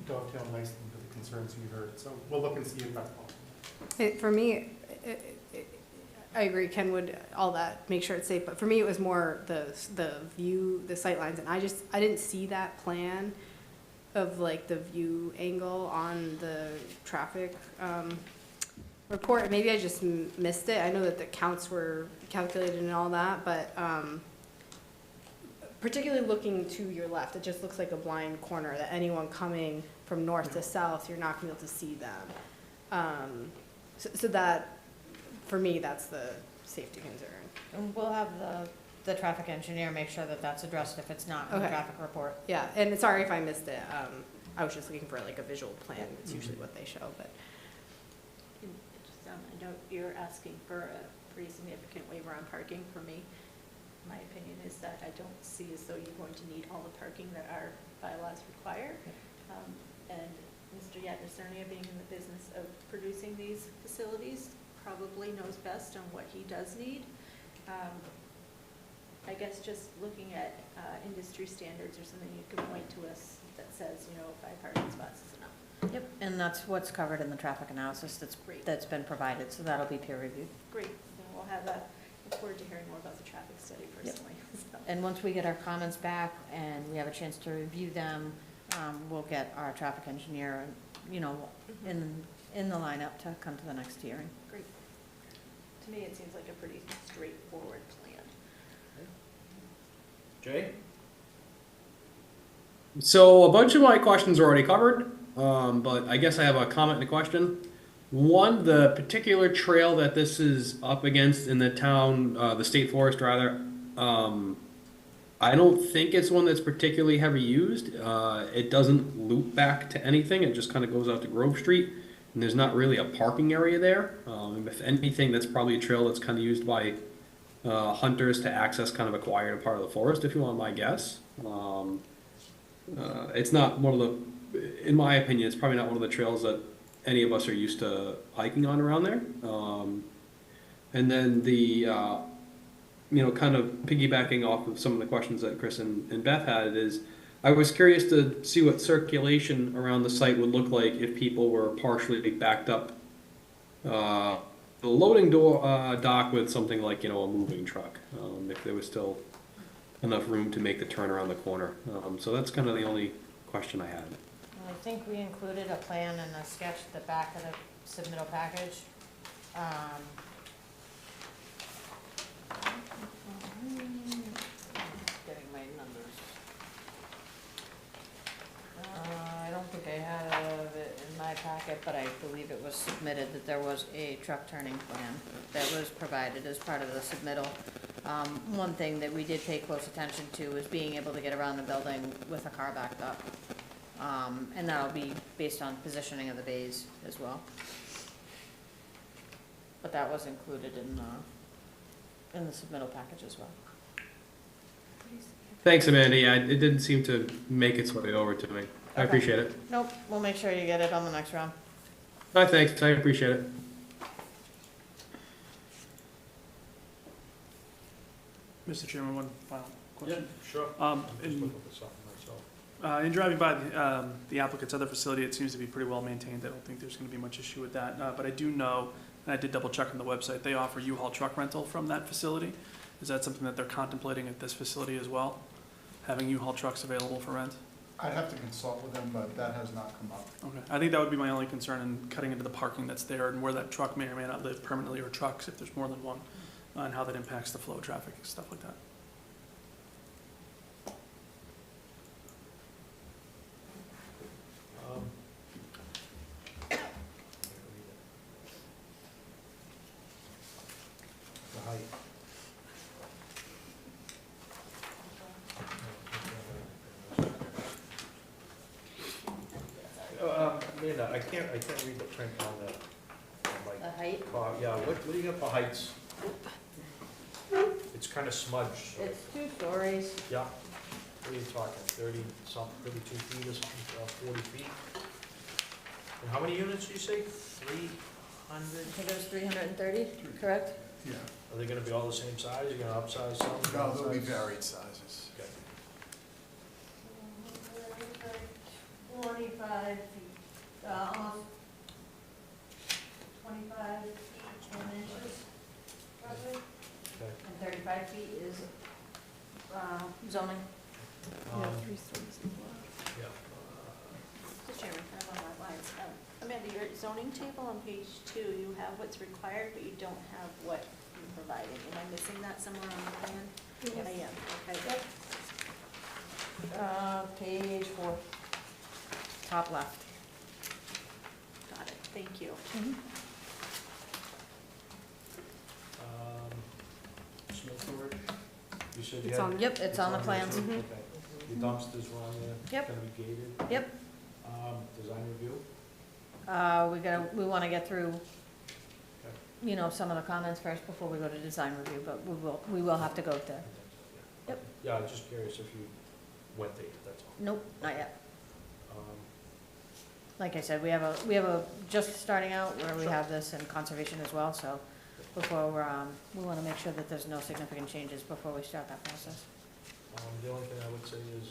dovetail nicely into the concerns you heard, so we'll look and see if that's possible. For me, I agree, Kenwood, all that, make sure it's safe, but for me, it was more the view, the sightlines, and I didn't see that plan of like the view angle on the traffic report, maybe I just missed it. I know that the counts were calculated and all that, but particularly looking to your left, it just looks like a blind corner that anyone coming from north to south, you're not gonna be able to see them. So that, for me, that's the safety concern. And we'll have the traffic engineer make sure that that's addressed if it's not in the Okay. traffic report. Yeah, and sorry if I missed it. I was just looking for like a visual plan. It's usually what they show, but. I know you're asking for a pretty significant waiver on parking. For me, my opinion is that I don't see as though you're going to need all the parking that our bylaws require. And Mr. Yadnacernia, being in the business of producing these facilities, probably knows best on what he does need. I guess just looking at industry standards or something, you can point to us that says, 5 parking spots is enough. Yep, and that's what's covered in the traffic analysis that's been provided, so that'll be peer reviewed. Great, then we'll have look forward to hearing more about the traffic study personally. So. And once we get our comments back and we have a chance to review them, we'll get our traffic engineer, in the lineup to come to the next hearing. Great. To me, it seems like a pretty straightforward plan. Jay? So a bunch of my questions are already covered, but I guess I have a comment and a question. One, the particular trail that this is up against in the town, the state forest rather, I don't think it's one that's particularly heavy used. It doesn't loop back to anything. It just kind of goes out to Grove Street, and there's not really a parking area there. If anything, that's probably a trail that's kind of used by hunters to access kind of a quieter part of the forest, if you want my guess. It's not one of the, in my opinion, it's probably not one of the trails that any of us are used to hiking on around there. And then the, kind of piggybacking off of some of the questions that Chris and Beth had is, I was curious to see what circulation around the site would look like if people were partially backed up the loading dock with something like, a moving truck, if there was still enough room to make the turn around the corner. So that's kind of the only question I had. I think we included a plan and a sketch at the back of the submittal package. Getting my numbers. I don't think I have it in my packet, but I believe it was submitted that there was a truck turning plan that was provided as part of the submittal. One thing that we did pay close attention to was being able to get around the building with a car backed up. And that'll be based on positioning of the bays as well. But that was included in the submittal package as well. Thanks, Amanda. Yeah, it didn't seem to make its way over to me. I Okay. appreciate it. Nope, we'll make sure you get it on the next round. No, thanks. I appreciate it. Mr. Chairman, one final question. Sure. In driving by the applicant's other facility, it seems to be pretty well maintained. I don't think there's going to be much issue with that. But I do know, and I did double check on the website, they offer U-Haul truck rental from that facility. Is that something that they're contemplating at this facility as well? Having U-Haul trucks available for rent? I'd have to consult with them, but that has not come up. Okay, I think that would be my only concern in cutting into the parking that's there and where that truck may or may not live permanently, or trucks if there's more than one, and how that impacts the flow of traffic and stuff like that. The height. Amanda, I can't read the print on The height? car. Yeah, what do you got for heights? It's kind of smudged. So. It's 2 stories. Yeah. What are you talking, 32 feet or something, 40 feet? And how many units do you say? 300? I think it was 330, correct? Yeah. Are they gonna be all the same size? You're gonna upsize some? No, there'll be downsize? varied sizes. Okay. 25 feet, almost 25 feet, 10 inches, roughly. Okay. And 35 feet is zoning. Yeah. Mr. Chairman, kind of on that lines. Amanda, your zoning zoning table on page 2, you have what's required, but you don't have what you provided. Am I missing that somewhere on the plan? Yes. I am, okay. Page 4, top left. Got it, thank you. Snow storage? You said you It's had- on- Yep, it's on the there, plans. too? Mhm. Okay. The dumpsters were on there? Yep. Gonna be gated? Yep. Design review? We want to get through, you know, some of the comments first before we go to design review, but we will have to go to, Yep. Yeah, I was just curious if you went there, that's all. nope, not yet. Um, Like I said, we have a, just starting out where we have this in conservation as well, so before we want to make sure that there's no significant changes before we start that process. The only thing I would say is,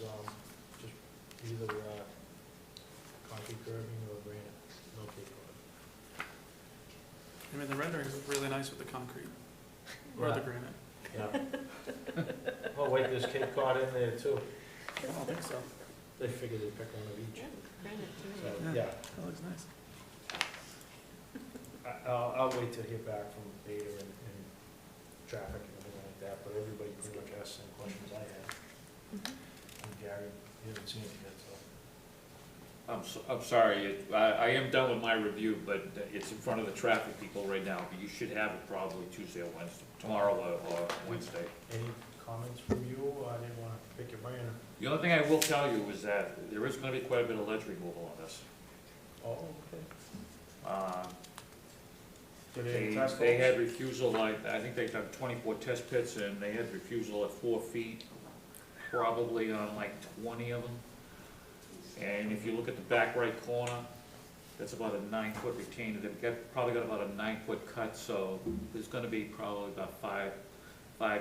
just either, concrete curbing or granite, no cape cod. I mean, the renderings look really nice with the concrete, or the Yeah. granite. Yeah. Oh, wait, there's Cape Cod in there too. I don't think so. They figured they'd pick one of each. So, Yeah. yeah. That looks nice. I'll wait to hear back from Beta and traffic and everything like that, but everybody pretty much asked the same questions I had. And Gary, you haven't seen it yet, so. I'm sorry, I am done with my review, but it's in front of the traffic people right now, but you should have it probably Tuesday or Wednesday, tomorrow or Wednesday. Any comments from you? I didn't wanna pick your brain. The only thing I will tell you is that there is gonna be quite a bit of ledge removal on this. Oh, okay. Did They test they holes? had refusal, I think they done 24 test pits, and they had refusal at 4 feet, probably on like 20 of them. And if you look at the back right corner, that's about a 9-foot retainer, probably got about a 9-foot cut, so there's gonna be probably about 5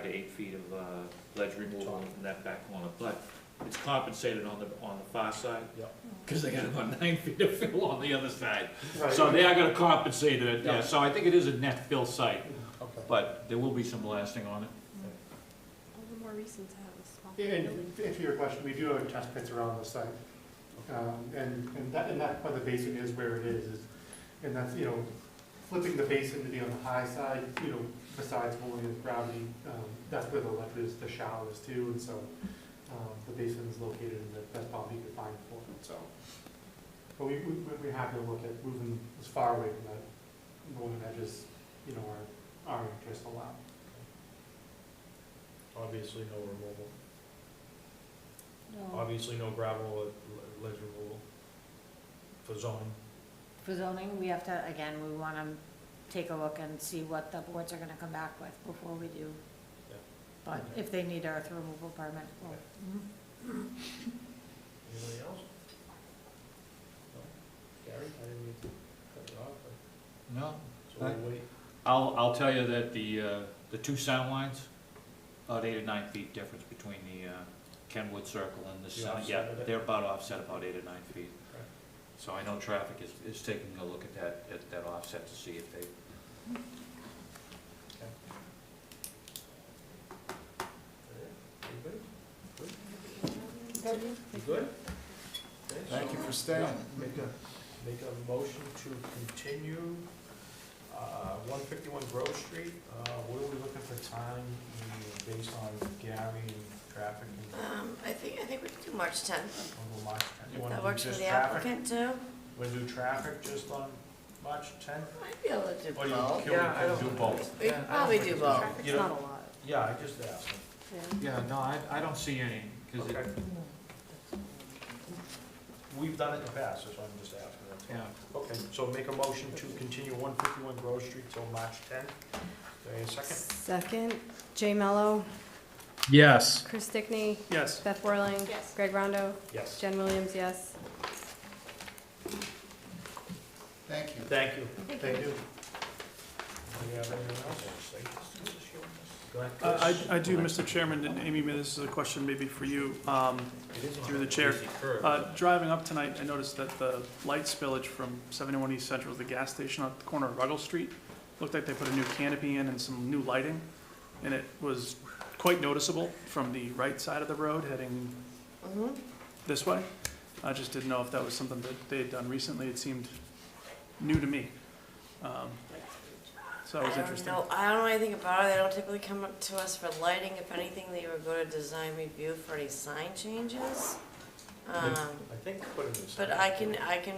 to 8 feet of ledge removal in that back corner, but it's compensated on the far side. Yep. Because they got about 9 feet of fill on the other side. Right. So they are gonna compensate it, Yeah. yeah, so I think it is a net fill site, Okay. but there will be some blasting on it. All the more reason to have a small. Yeah, and to answer your question, we do have test pits around the site. And that's why the basin is where it is, and that's, you know, flipping the basin to be on the high side, you know, besides holding the gravity, that's where the ledge is, the shallow is too, and so, the basin is located in the best spot we could find for it, so. But we're happy to look at moving as far away from that northern edges, you know, our interest allow. Obviously, no removal. No. Obviously, no gravel or ledge removal for zoning. For zoning, we have to, again, we want to take a look and see what the boards are going to come back with before we do. Yeah. But if they need earth removal permit, we'll. Anybody else? No? Gary, I didn't mean to cut you off, but, No. so we'll wait. I'll tell you that the 2 sound lines, about 8 or 9 feet difference between the Kenwood Circle and the The sound. offset Yeah, of it? they're about offset about 8 or 9 feet. Okay. So I know traffic is taking a look at that offset to see if they, You good? Okay, Thank so- you for staying. Yeah, Make a motion to continue, 151 Grove Street. What are we looking for time, based on Gary and traffic and, I think we can do March 10th. on March 10th? You wanna That do works for just the traffic? applicant too? Wanna do traffic just on March 10th? Might be able to do Or you both. can do both? We could probably do both. Traffic's You know- not a lot. Yeah, I just asked him. yeah, no, I don't see any, because Okay. We've done it in the past, that's why I'm just asking. That's all. yeah. Okay, so make a motion to continue 151 Grove Street till March 10th. Do I hear a second? Second, Jay Mello, Yes. Chris Stickney, Yes. Beth Whirling. Yes. Greg Rondo, Yes. Jen Williams, yes. Thank you. Thank you. Thank you. Do you have anything else? Go ahead, Chris. I do, Mr. Chairman, and Amy, this is a question maybe for you, It is on through the a chair. busy curve. Driving up tonight, I noticed that the light spillage from 71 East Central, the gas station at the corner of Ruggles Street, looked like they put a new canopy in and some new lighting, and it was quite noticeable from the right side of the road heading this way. I just didn't know if that was something that they had done recently. It seemed new to me. So it was I don't interesting. know, I don't know anything about it, they don't typically come up to us for lighting, if anything, they would go to design review for any sign changes. I think put it in. But I can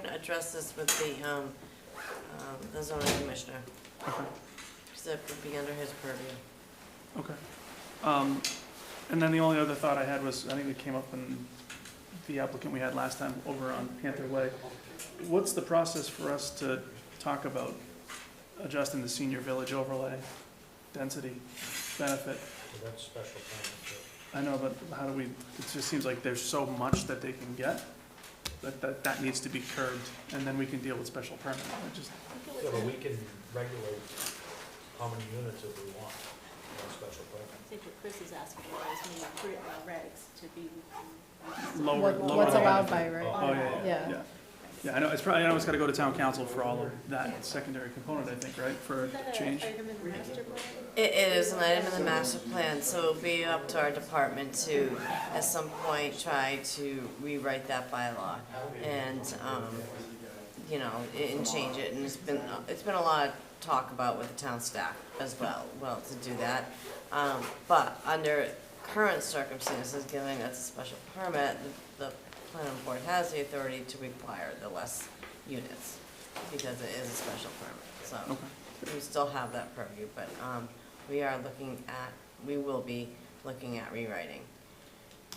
address this with the zoning commissioner, Okay. because that would be under his purview. Okay. And then the only other thought I had was, I think it came up in the applicant we had last time over on Panther Way. What's the process for us to talk about adjusting the senior village overlay density benefit? So that's special permit, too. I know, but how do we, it just seems like there's so much that they can get, that needs to be curbed, and then we can deal with special permit. It just, Yeah, but we can regulate how many units if we want on special permit. I think what Chris is asking for is maybe put it in our regs to be. lower. What's lower- allowed by, right? Oh, yeah. Yeah. Yeah, I know, it's probably, I know it's gotta go to town council for all of that secondary component, I think, right, for Is that change? an item in the master plan? It is an item in the master plan, so it'll be up to our department to, at some point, try to rewrite that bylaw and, you know, and change it, and it's been a lot of talk about with the town staff as well, to do that. But under current circumstances, given it's a special permit, the planning board has the authority to require the less units, because it is a special permit, so. Okay. We still have that purview, but, we will be looking at rewriting,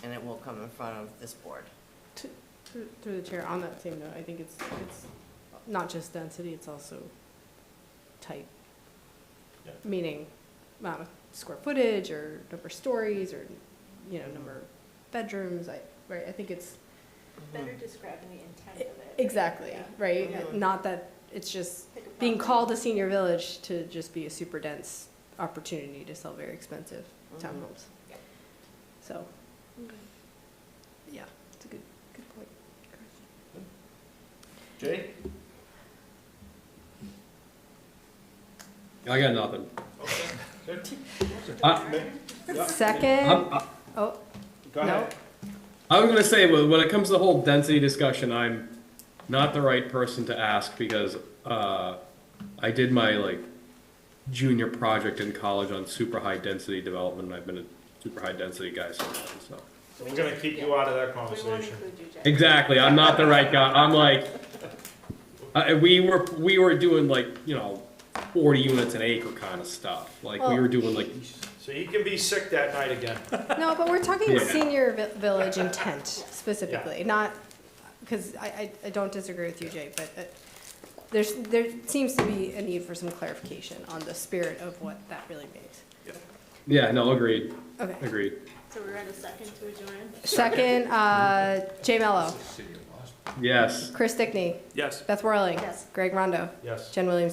and it will come in front of this board. Through the chair, on that same note, I think it's not just density, it's also type. Yeah. Meaning amount of square footage, or number of stories, or, you know, number of bedrooms, right, I think it's. Better describing the intent of it. Exactly, Yeah. right? Mhm. Not that it's just Pick a being property. called a senior village to just be a super dense opportunity to sell very expensive Mhm. townhomes. Yeah. So, yeah, it's a good point. Jay? I got nothing. Second, oh, Go no, ahead. I was gonna say, when it comes to the whole density discussion, I'm not the right person to ask because I did my junior project in college on super high density development, and I've been a super high density guy since then, so. So we're gonna keep you out of that We won't conversation. include you, Jay. Exactly, I'm not the right guy. I'm we were doing 40 units an acre kind of stuff. We were doing So you can be sick that night again. no, but we're talking Yeah. senior village intent specifically, not, because I don't disagree with you, Jay, but there seems to be a need for some clarification on the spirit of what that really means. yeah, no, agreed, Okay. agreed. So we're at a second to adjourn? Second, Jay Mello, Yes. Chris Stickney, Yes. Beth Whirling, Yes. Greg Rondo, Yes. Jen Williams.